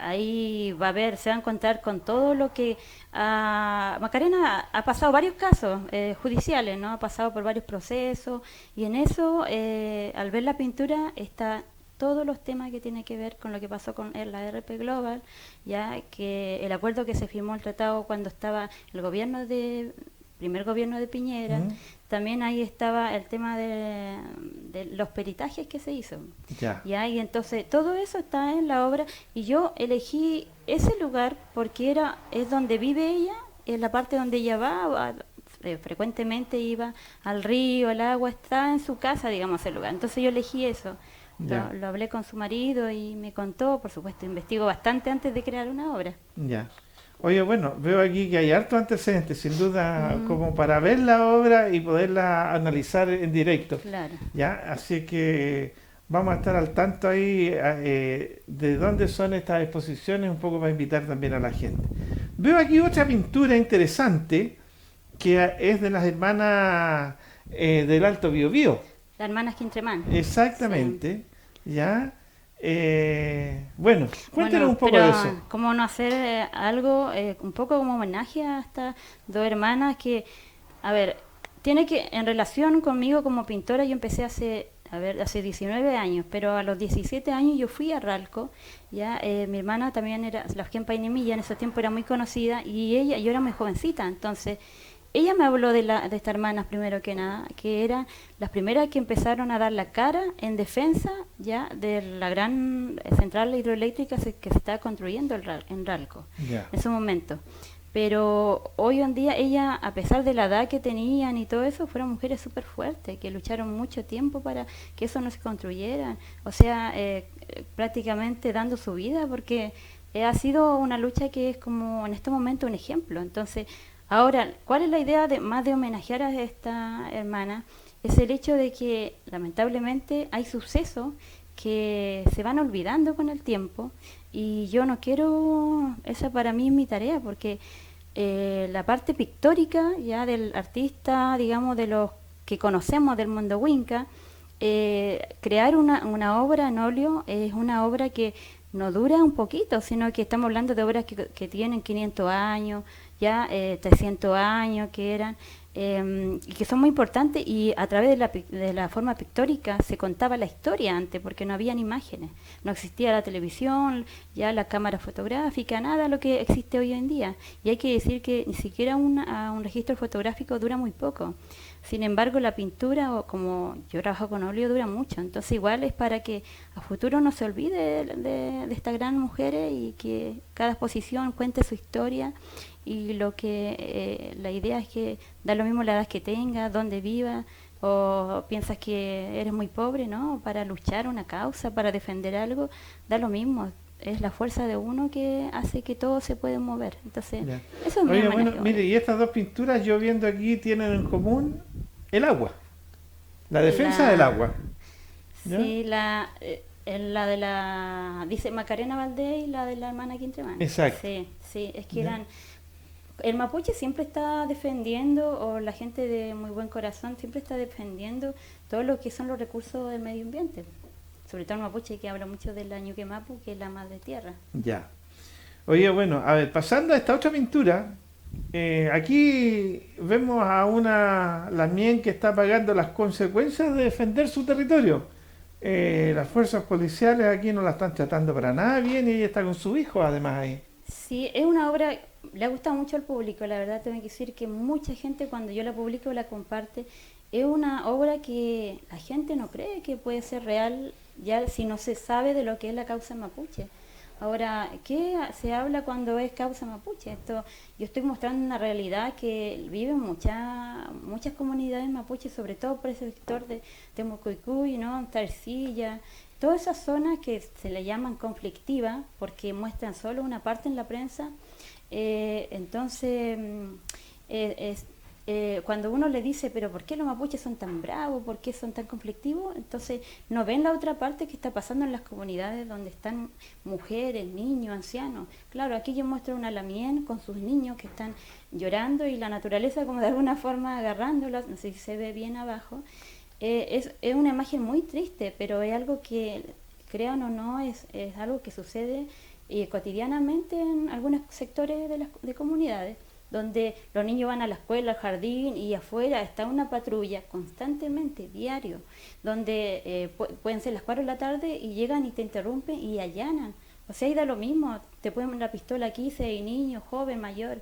ahí va a ver, se va a encontrar con todo lo que... Macarena ha pasado varios casos judiciales, ¿no? Ha pasado por varios procesos, y en eso, al ver la pintura, está todos los temas que tienen que ver con lo que pasó con la RP Global, ya que el acuerdo que se firmó, el tratado, cuando estaba el primer gobierno de Piñera, también ahí estaba el tema de los peritajes que se hizo. Ya, y entonces todo eso está en la obra, y yo elegí ese lugar porque es donde vive ella, es la parte donde ella va frecuentemente iba al río, al agua, está en su casa, digamos, el lugar. Entonces yo elegí eso. Lo hablé con su marido y me contó, por supuesto, investigo bastante antes de crear una obra. Ya. Oye, bueno, veo aquí que hay harto antecedentes, sin duda, como para ver la obra y poderla analizar en directo. Claro. ¿Ya? Así que vamos a estar al tanto ahí de dónde son estas exposiciones, un poco para invitar también a la gente. Veo aquí otra pintura interesante que es de las hermanas del Alto Biobío. Las hermanas Quintremán. Exactamente. Sí. ¿Ya? Bueno, cuéntanos un poco de eso. ¿Cómo no hacer algo, un poco como homenaje a estas dos hermanas que, a ver, tiene que, en relación conmigo como pintora, yo empecé hace 19 años, pero a los 17 años yo fui a Ralco, ya, mi hermana también era, la Eugen Painimilla, en ese tiempo era muy conocida, y yo era muy jovencita, entonces... Ella me habló de estas hermanas primero que nada, que eran las primeras que empezaron a dar la cara en defensa ya de la gran central hidroeléctrica que se está construyendo en Ralco, en ese momento. Pero hoy en día ella, a pesar de la edad que tenían y todo eso, fueron mujeres súper fuertes, que lucharon mucho tiempo para que eso no se construyera. O sea, prácticamente dando su vida, porque ha sido una lucha que es como en este momento un ejemplo. Entonces, ahora, ¿cuál es la idea más de homenajear a esta hermana? Es el hecho de que lamentablemente hay sucesos que se van olvidando con el tiempo, y yo no quiero, esa para mí es mi tarea, porque la parte pictórica ya del artista, digamos, de los que conocemos del mundo Winca, crear una obra en óleo es una obra que no dura un poquito, sino que estamos hablando de obras que tienen 500 años, ya 300 años que eran, y que son muy importantes, y a través de la forma pictórica se contaba la historia antes, porque no habían imágenes, no existía la televisión, ya la cámara fotográfica, nada lo que existe hoy en día, y hay que decir que ni siquiera un registro fotográfico dura muy poco. Sin embargo, la pintura, o como yo trabajo con óleo, dura mucho. Entonces, igual es para que a futuro no se olvide de estas grandes mujeres, y que cada exposición cuente su historia. Y lo que la idea es que da lo mismo la edad que tenga, dónde viva, o piensas que eres muy pobre, ¿no? Para luchar una causa, para defender algo, da lo mismo. Es la fuerza de uno que hace que todo se puede mover. Entonces, eso es mi homenaje. Bueno, mire, y estas dos pinturas, yo viendo aquí, tienen en común el agua, la defensa del agua. ¿Ya? Sí, la de la, dice Macarena Valdés, y la de la hermana Quintremán. Exacto. Sí, es que eran... El mapuche siempre está defendiendo, o la gente de muy buen corazón siempre está defendiendo todo lo que son los recursos del medio ambiente. Sobre todo el mapuche, que habla mucho de la Ñuque Mapu, que es la madre tierra. Ya. Oye, bueno, a ver, pasando a esta otra pintura, aquí vemos a una Lamien que está pagando las consecuencias de defender su territorio. Las fuerzas policiales aquí no la están tratando para nada bien, y ella está con su hijo además ahí. Sí, es una obra, le ha gustado mucho al público, la verdad tengo que decir que mucha gente cuando yo la publico la comparte. Es una obra que la gente no cree que puede ser real ya si no se sabe de lo que es la causa mapuche. Ahora, ¿qué se habla cuando es causa mapuche? Esto, yo estoy mostrando una realidad que viven muchas comunidades mapuches, sobre todo por ese sector de Mocoicuy, ¿no? Tarcilla, todas esas zonas que se le llaman conflictivas porque muestran solo una parte en la prensa. Entonces, cuando uno le dice, pero ¿por qué los mapuches son tan bravos? ¿Por qué son tan conflictivos? Entonces no ven la otra parte que está pasando en las comunidades donde están mujeres, niños, ancianos. Claro, aquí yo muestro una lamien con sus niños que están llorando y la naturaleza como de alguna forma agarrándolas, no sé si se ve bien abajo. Es una imagen muy triste, pero es algo que, crean o no, es algo que sucede cotidianamente en algunos sectores de comunidades, donde los niños van a la escuela, al jardín y afuera está una patrulla constantemente, diario, donde pueden ser las 4 de la tarde y llegan y te interrumpen y allanan. O sea, ahí da lo mismo, te ponen la pistola aquí, si hay niño, joven, mayor.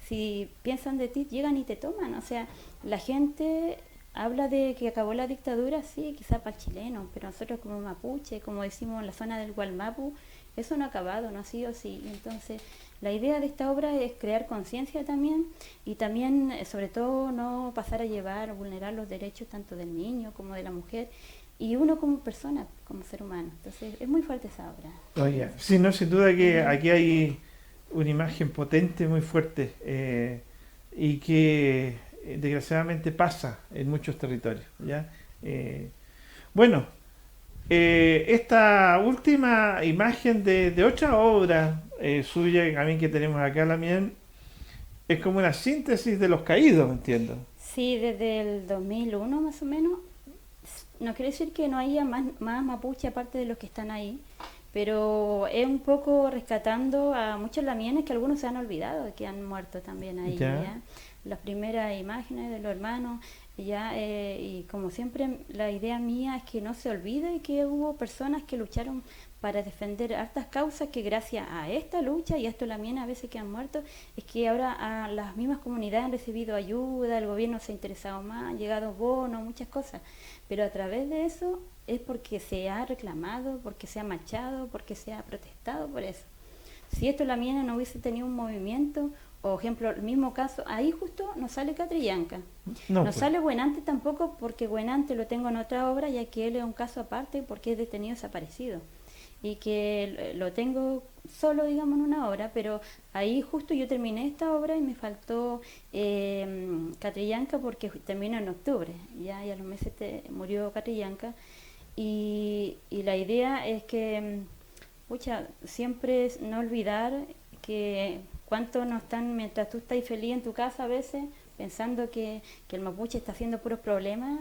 Si piensan de ti, llegan y te toman. O sea, la gente habla de que acabó la dictadura, sí, quizá para el chileno, pero nosotros como mapuche, como decimos en la zona del Gualmapu, eso no ha acabado, no ha sido así. Entonces, la idea de esta obra es crear conciencia también y también, sobre todo, no pasar a llevar o vulnerar los derechos tanto del niño como de la mujer y uno como persona, como ser humano. Entonces, es muy fuerte esa obra. Oye, sí, no, sin duda que aquí hay una imagen potente, muy fuerte y que desgraciadamente pasa en muchos territorios, ¿ya? Bueno, esta última imagen de otra obra suya, también que tenemos acá, también es como una síntesis de Los Caídos, entiendo. Sí, desde el 2001 más o menos. No quiere decir que no haya más mapuche aparte de los que están ahí, pero es un poco rescatando a muchos lamienes que algunos se han olvidado, que han muerto también ahí. ¿Ya? Las primeras imágenes de los hermanos, y como siempre la idea mía es que no se olvide que hubo personas que lucharon para defender hartas causas, que gracias a esta lucha y a estos lamienes a veces que han muerto, es que ahora las mismas comunidades han recibido ayuda, el gobierno se ha interesado más, han llegado bonos, muchas cosas, pero a través de eso es porque se ha reclamado, porque se ha marchado, porque se ha protestado por eso. Si estos lamienes no hubiese tenido un movimiento, o ejemplo, el mismo caso, ahí justo no sale Catrillanca, no sale Buenante tampoco, porque Buenante lo tengo en otra obra, ya que él es un caso aparte porque es detenido desaparecido, y que lo tengo solo, digamos, en una obra, pero ahí justo yo terminé esta obra y me faltó Catrillanca porque terminó en octubre, ya a los meses murió Catrillanca, y la idea es que, siempre es no olvidar que cuánto no están, mientras tú estás feliz en tu casa a veces, pensando que el mapuche está haciendo puros problemas,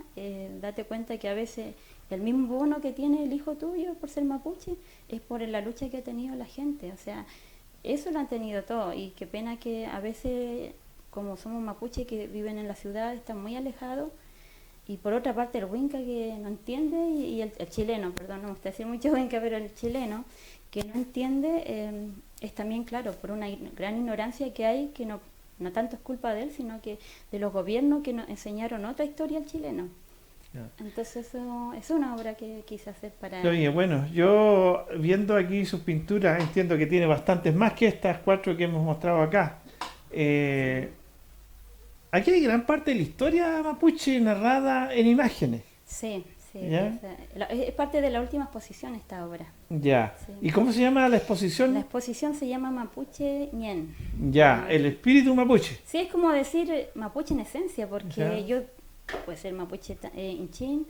date cuenta que a veces el mismo bono que tiene el hijo tuyo por ser mapuche es por la lucha que ha tenido la gente. O sea, eso lo han tenido todo, y qué pena que a veces, como somos mapuches que viven en la ciudad, están muy alejados, y por otra parte el huinca que no entiende, y el chileno, perdón, no me gusta decir mucho huinca, pero el chileno que no entiende, es también, claro, por una gran ignorancia que hay, que no tanto es culpa de él, sino que de los gobiernos que nos enseñaron otra historia al chileno. Entonces eso es una obra que quise hacer para... Oye, bueno, yo viendo aquí sus pinturas entiendo que tiene bastantes más que estas 4 que hemos mostrado acá. Aquí hay gran parte de la historia mapuche narrada en imágenes. Sí, es parte de la última exposición esta obra. Ya. Sí. ¿Y cómo se llama la exposición? La exposición se llama Mapuche Ñen. Ya, el espíritu mapuche. Sí, es como decir mapuche en esencia, porque yo puede ser mapuche inchín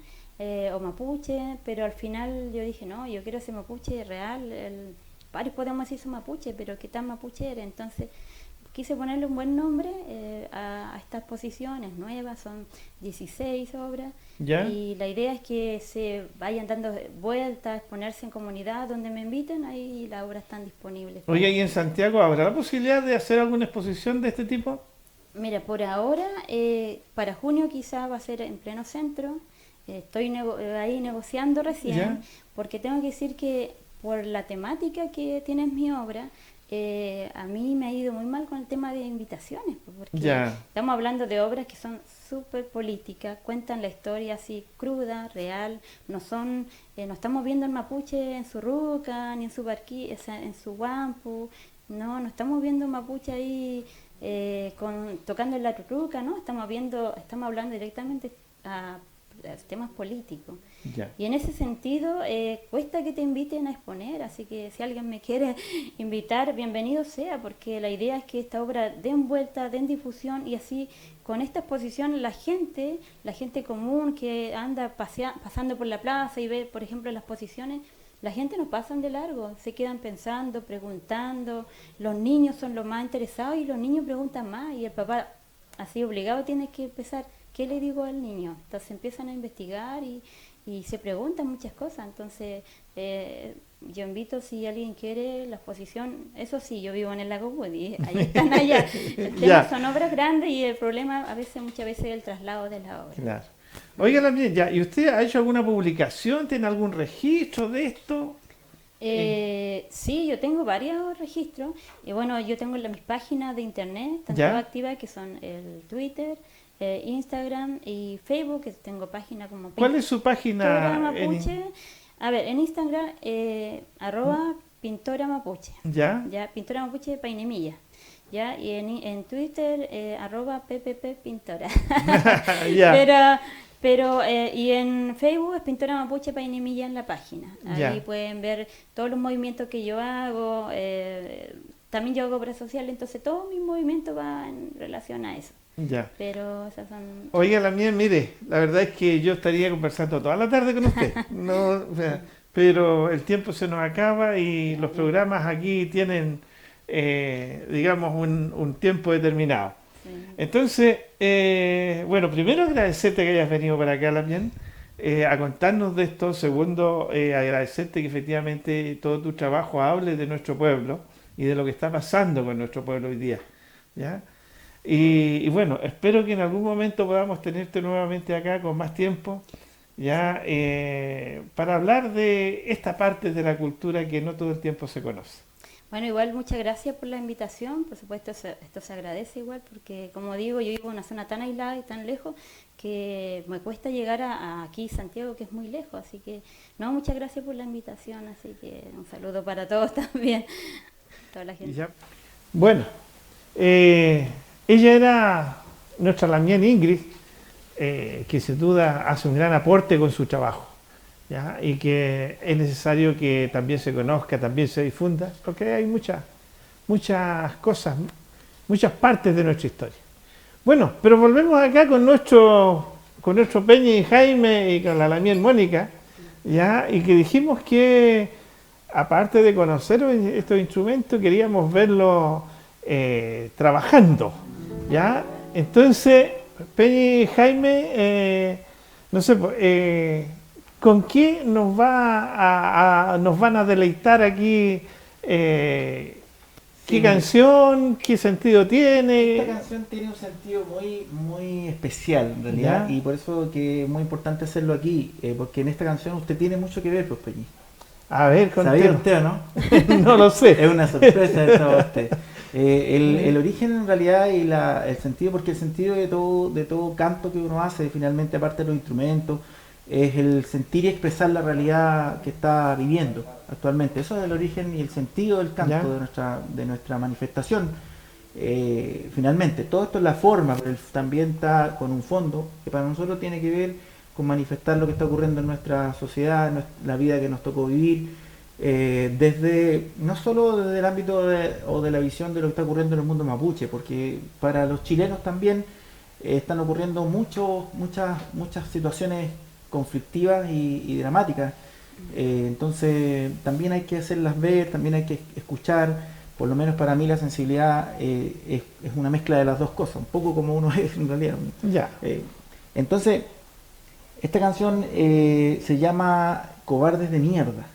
o mapuche, pero al final yo dije, no, yo quiero ser mapuche real. Varios podemos decir son mapuche, pero ¿qué tan mapuche eres? Entonces quise ponerle un buen nombre a estas exposiciones nuevas, son 16 obras, y la idea es que se vayan dando vueltas, a exponerse en comunidad donde me inviten, ahí las obras están disponibles. Oye, ¿y en Santiago habrá la posibilidad de hacer alguna exposición de este tipo? Mira, por ahora, para junio quizá va a ser en pleno centro, estoy ahí negociando recién, porque tengo que decir que por la temática que tiene mi obra, a mí me ha ido muy mal con el tema de invitaciones, porque Ya. estamos hablando de obras que son súper políticas, cuentan la historia así cruda, real, no estamos viendo el mapuche en su ruca, ni en su en su guampu, no estamos viendo mapuche ahí tocando en la ruca, no, estamos hablando directamente a temas políticos. Ya. Y en ese sentido, cuesta que te inviten a exponer, así que si alguien me quiere invitar, bienvenido sea, porque la idea es que esta obra den vuelta, den difusión, y así con esta exposición la gente común que anda pasando por la plaza y ve, por ejemplo, las exposiciones, la gente no pasan de largo, se quedan pensando, preguntando, los niños son los más interesados y los niños preguntan más, y el papá así obligado tiene que empezar, ¿qué le digo al niño? Entonces empiezan a investigar y se preguntan muchas cosas. Entonces yo invito, si alguien quiere la exposición, eso sí, yo vivo en el Lago Woody, ahí están allá. El tema son obras grandes y el problema muchas veces es el traslado de la obra. Claro. Oiga, también, ya, ¿y usted ha hecho alguna publicación? ¿Tiene algún registro de esto? Sí, yo tengo varios registros. Y bueno, yo tengo mis páginas de internet, están ¿Ya? todas activas, que son el Twitter, Instagram y Facebook, que tengo página como... ¿Cuál es su página? Mapuche. A ver, en Instagram, @pintora mapuche. ¿Ya? Ya, pintora mapuche Painemilla. Ya, y en Twitter, @pppintora. Ya. Pero y en Facebook es Pintora Mapuche Painemilla en la página. Ahí Ya. pueden ver todos los movimientos que yo hago. También yo hago obras sociales, entonces todo mi movimiento va en relación a eso. Ya. Pero esas son... Oiga, la mía, mire, la verdad es que yo estaría conversando toda la tarde con usted, no, o sea, pero el tiempo se nos acaba y los programas aquí tienen, digamos, un tiempo determinado. Sí. Entonces, bueno, primero agradecerte que hayas venido para acá, Lamien, a contarnos de esto. Segundo, agradecerte que efectivamente todo tu trabajo hable de nuestro pueblo y de lo que está pasando con nuestro pueblo hoy día, ¿ya? Y bueno, espero que en algún momento podamos tenerte nuevamente acá con más tiempo, ya, para hablar de esta parte de la cultura que no todo el tiempo se conoce. Bueno, igual muchas gracias por la invitación. Por supuesto, esto se agradece igual, porque como digo, yo vivo en una zona tan aislada y tan lejos que me cuesta llegar a aquí, Santiago, que es muy lejos. Así que, no, muchas gracias por la invitación. Así que un saludo para todos también, toda la gente. Ya. Bueno, ella era nuestra Lamien Ingrid, que sin duda hace un gran aporte con su trabajo, ¿ya? Y que es necesario que también se conozca, también se difunda, porque hay muchas cosas, muchas partes de nuestra historia. Bueno, pero volvemos acá con nuestro Peña y Jaime y con la Lamien Mónica, ¿ya? Y que dijimos que, aparte de conocer estos instrumentos, queríamos verlos trabajando, ¿ya? Entonces, Peña y Jaime, no sé, ¿con qué nos van a deleitar aquí? ¿Qué canción? ¿Qué sentido tiene? Esta canción tiene un sentido muy, muy especial, en realidad, ¿Ya? y por eso que es muy importante hacerlo aquí, porque en esta canción usted tiene mucho que ver, pues, Peñi. A ver, ¿Sabía contemos. usted o no? No lo sé. Es una sorpresa de todo usted. El origen en realidad y el sentido, porque el sentido de todo canto que uno hace, finalmente, aparte de los instrumentos, es el sentir y expresar la realidad que está viviendo actualmente. Eso es el origen y el sentido del canto de nuestra manifestación. Finalmente, todo esto es la forma, pero también está con un fondo que para nosotros tiene que ver con manifestar lo que está ocurriendo en nuestra sociedad, en la vida que nos tocó vivir, no solo desde el ámbito o de la visión de lo que está ocurriendo en el mundo mapuche, porque para los chilenos también están ocurriendo muchas situaciones conflictivas y dramáticas. Entonces también hay que hacerlas ver, también hay que escuchar. Por lo menos para mí la sensibilidad es una mezcla de las dos cosas, un poco como uno es en realidad. Ya. Entonces, esta canción se llama Cobardes de Mierda.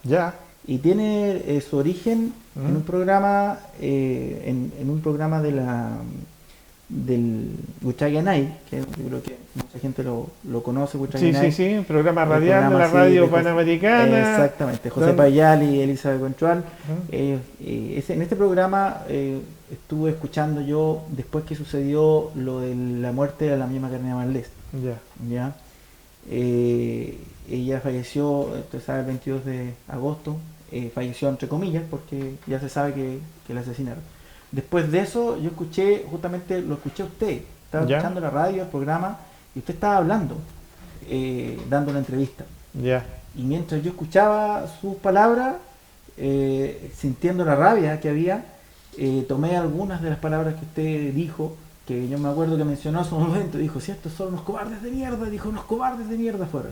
Ya. Y tiene su origen en un programa, en un programa del Huichaguanay, que yo creo que mucha gente lo conoce, Sí, Huichaguanay. sí, un programa radial de la sí, radio de José- panamericana. Exactamente, José Don- Payal y Elizabeth Conchual. Ajá. En este programa estuve escuchando yo después que sucedió lo de la muerte de la misma Carmen Marlés. Ya. ¿Ya? Ella falleció, usted sabe, el 22 de agosto, falleció entre comillas porque ya se sabe que la asesinaron. Después de eso yo escuché, justamente lo escuché a usted, estaba Ya. escuchando la radio, el programa, y usted estaba hablando, dando una entrevista. Ya. Y mientras yo escuchaba sus palabras, sintiendo la rabia que había, tomé algunas de las palabras que usted dijo, que yo me acuerdo que mencionó hace un momento, dijo, si estos son unos cobardes de mierda, dijo, unos cobardes de mierda fueron.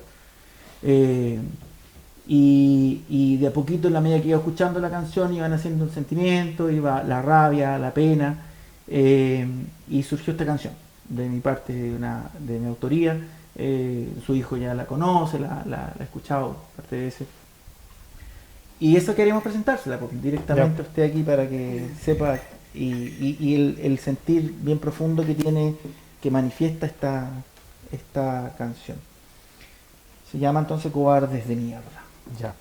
Y de a poquito, en la medida que iba escuchando la canción, iban haciendo un sentimiento, iba la rabia, la pena, y surgió esta canción, de mi parte, de mi autoría. Su hijo ya la conoce, la ha escuchado parte de veces. Y eso queremos presentársela directamente a usted aquí para que sepa y el sentir bien profundo que tiene, que manifiesta esta canción. Se llama entonces Cobardes de Mierda. Ya.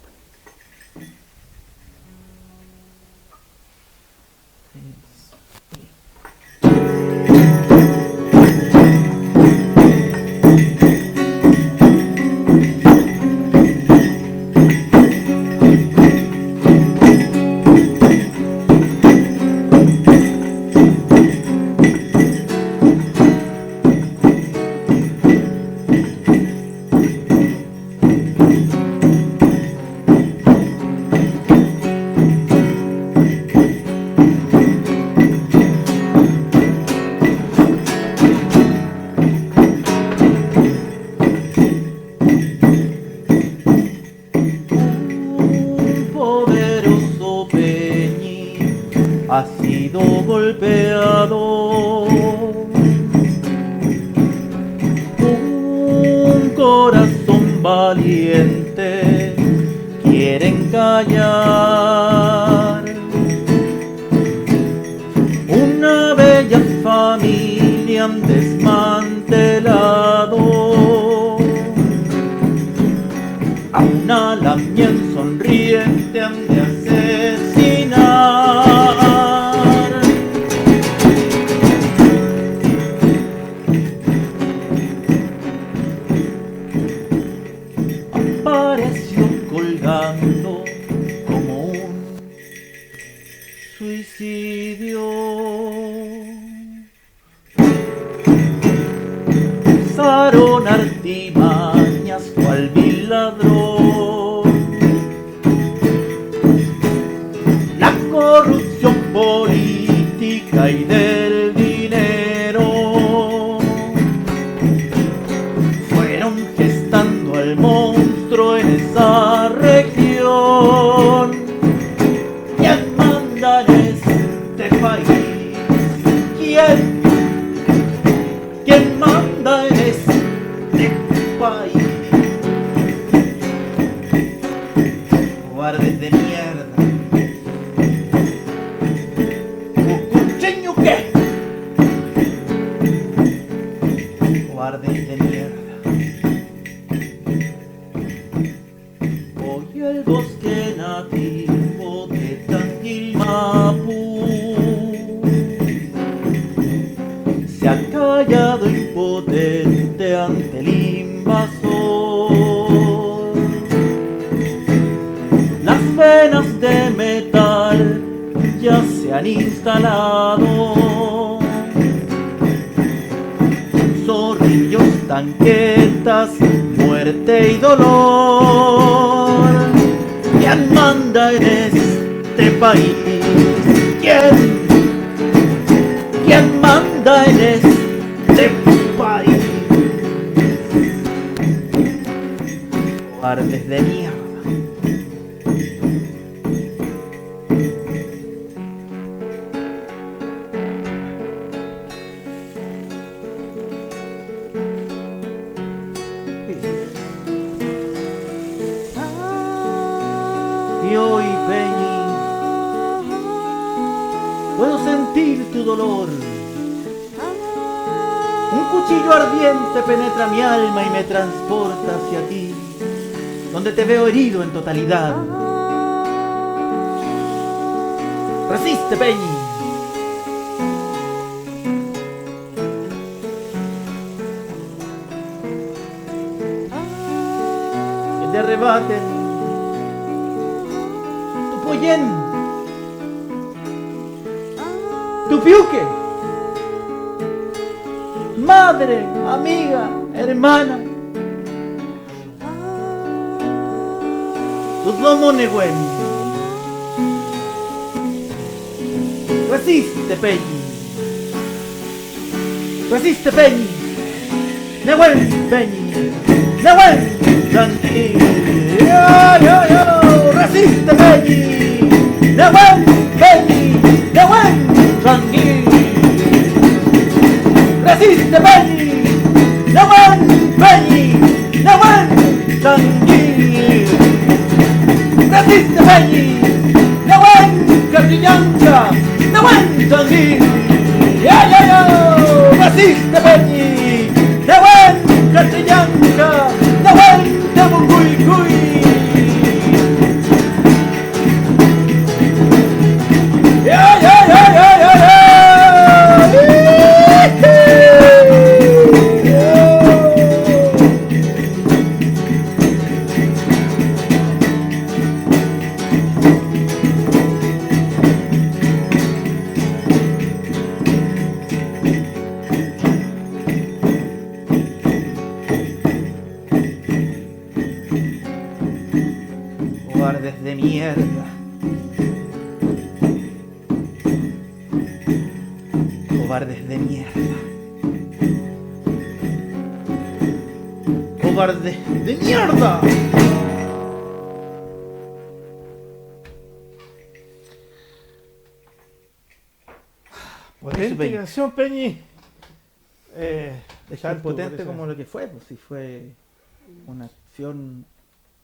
Un poderoso peñín ha sido golpeado. Un corazón valiente quieren callar. Una bella familia han desmantelado. A una lamien sonriente han de asesinar. Apareció colgando como un suicidio. Usaron artimañas cual vil ladrón. La corrupción política y del dinero fueron gestando al monstruo en esa región. ¿Quién manda en este país? ¿Quién manda en este país? Cobardes de mierda. ¿Cucucheño qué? Cobardes de mierda. Hoy el bosque nativo de Tanquilmapú se ha callado impotente ante el invasor. Las venas de metal ya se han instalado. Zorrillos, tanquetas, muerte y dolor. ¿Quién manda en este país? ¿Quién manda en este país? Cobardes de mierda. Y hoy, Peñi, puedo sentir tu dolor. Un cuchillo ardiente penetra mi alma y me transporta hacia ti, donde te veo herido en totalidad. Resiste, Peñi. Que te arrebaten tu pollén, tu piuque, madre, amiga, hermana, tu domo negüen. Resiste, Peñi. Resiste, Peñi. Negüen, Peñi. Negüen, tranquilo. Resiste, Peñi. Negüen, Peñi. Negüen, tranquilo. Resiste, Peñi. Negüen, Peñi. Negüen, tranquilo. Resiste, Peñi. Negüen, Catrillanca. Negüen, tranquilo. Resiste, Peñi. Negüen, Catrillanca. Negüen, Temucuicuy. Cobardes de mierda. Cobardes de mierda. Cobardes de mierda. Potente Peñi. canción, Peñi. Es tan potente como lo que fue, pues sí fue una acción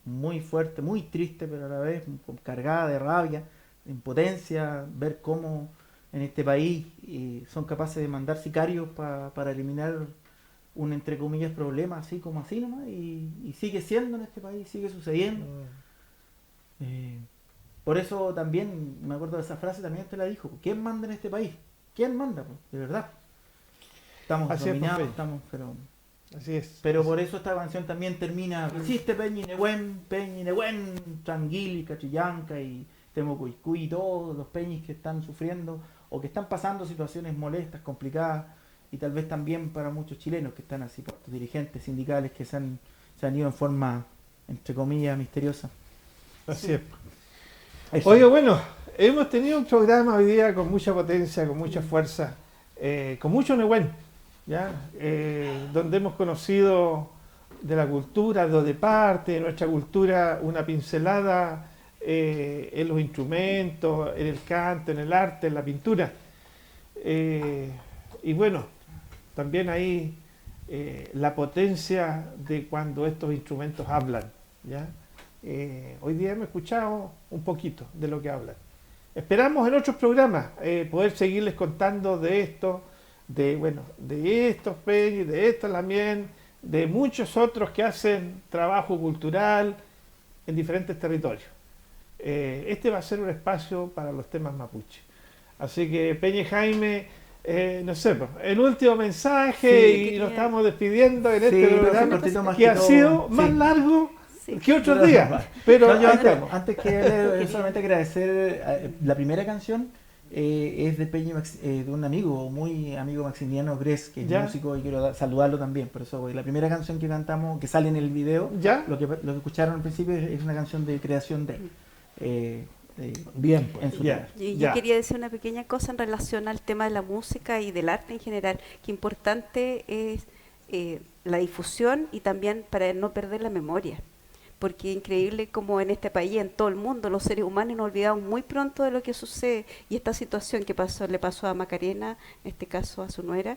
muy fuerte, muy triste, pero a la vez cargada de rabia, de impotencia, ver cómo en este país son capaces de mandar sicarios para eliminar un, entre comillas, problema, así como así nomás, y sigue siendo en este país, sigue sucediendo. Por eso también, me acuerdo de esa frase, también te la dijo, ¿quién manda en este país? ¿Quién manda? Pues, de verdad. Estamos Así es, dominados, Peñi. estamos, pero... Así es. Pero por eso esta canción también termina Resiste, Peñi, Negüen, Tranguili, Catrillanca y Temucuicuy y todos los peñis que están sufriendo o que están pasando situaciones molestas, complicadas, y tal vez también para muchos chilenos que están así, por dirigentes sindicales que se han ido en forma, entre comillas, misteriosa. Así es. Eso. Oye, bueno, hemos tenido un programa hoy día con mucha potencia, con mucha fuerza, con mucho Negüen, ¿ya? Donde hemos conocido de la cultura, de parte de nuestra cultura, una pincelada en los instrumentos, en el canto, en el arte, en la pintura. Y bueno, también ahí la potencia de cuando estos instrumentos hablan, ¿ya? Hoy día hemos escuchado un poquito de lo que hablan. Esperamos en otros programas poder seguirles contando de esto, de estos peñis, de estos también, de muchos otros que hacen trabajo cultural en diferentes territorios. Este va a ser un espacio para los temas mapuche. Así que Peñi Jaime, no sé, el último mensaje, Sí, y nos estamos despidiendo en este Sí, programa cortito más que ha todo. sido más Sí. largo Sí. que otros días. Pero No, yo ahí estamos. antes que leer, solamente agradecer la primera canción es de Peñi de un amigo, muy amigo, Maximiliano Gres, que es Ya. músico, y quiero saludarlo también. Por eso, la primera canción que cantamos, que sale en el video, ¿Ya? lo que escucharon al principio es una canción de creación de él. Bien, pues, en su ya. lugar. Y Ya. yo quería decir una pequeña cosa en relación al tema de la música y del arte en general, que importante es la difusión y también para no perder la memoria, porque es increíble como en este país, en todo el mundo, los seres humanos nos olvidamos muy pronto de lo que sucede, y esta situación que le pasó a Macarena, en este caso a su nuera,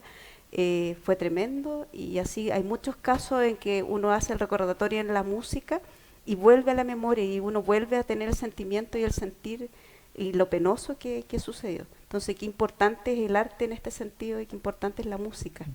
fue tremendo, y así hay muchos casos en que uno hace el recordatorio en la música y vuelve a la memoria y uno vuelve a tener el sentimiento y el sentir y lo penoso que sucedió. Entonces, qué importante es el arte en este sentido y qué importante es la música.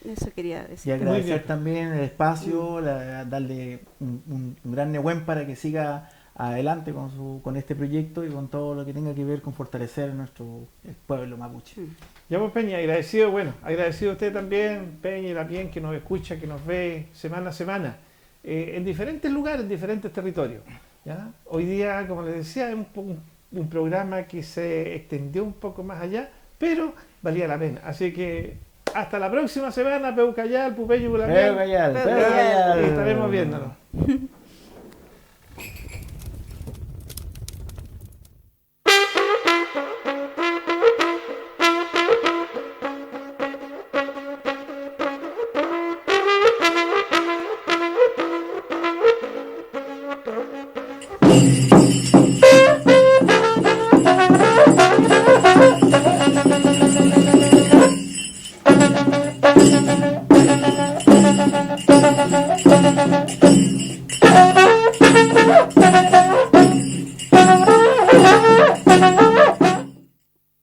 Eso quería Y decir. agradecer también el espacio, darle un gran Nehuen para que siga adelante con este proyecto y con todo lo que tenga que ver con fortalecer el pueblo mapuche. Ya pues Peña, agradecido, agradecido a usted también, Peña y la Bien, que nos escucha, que nos ve semana a semana, en diferentes lugares, en diferentes territorios. ¿Ya? Hoy día, como les decía, es un programa que se extendió un poco más allá, pero valía la pena. Así que hasta la próxima semana, Peucayal, Pupeyo, Pulapén. Peucayal. Estaremos viéndonos.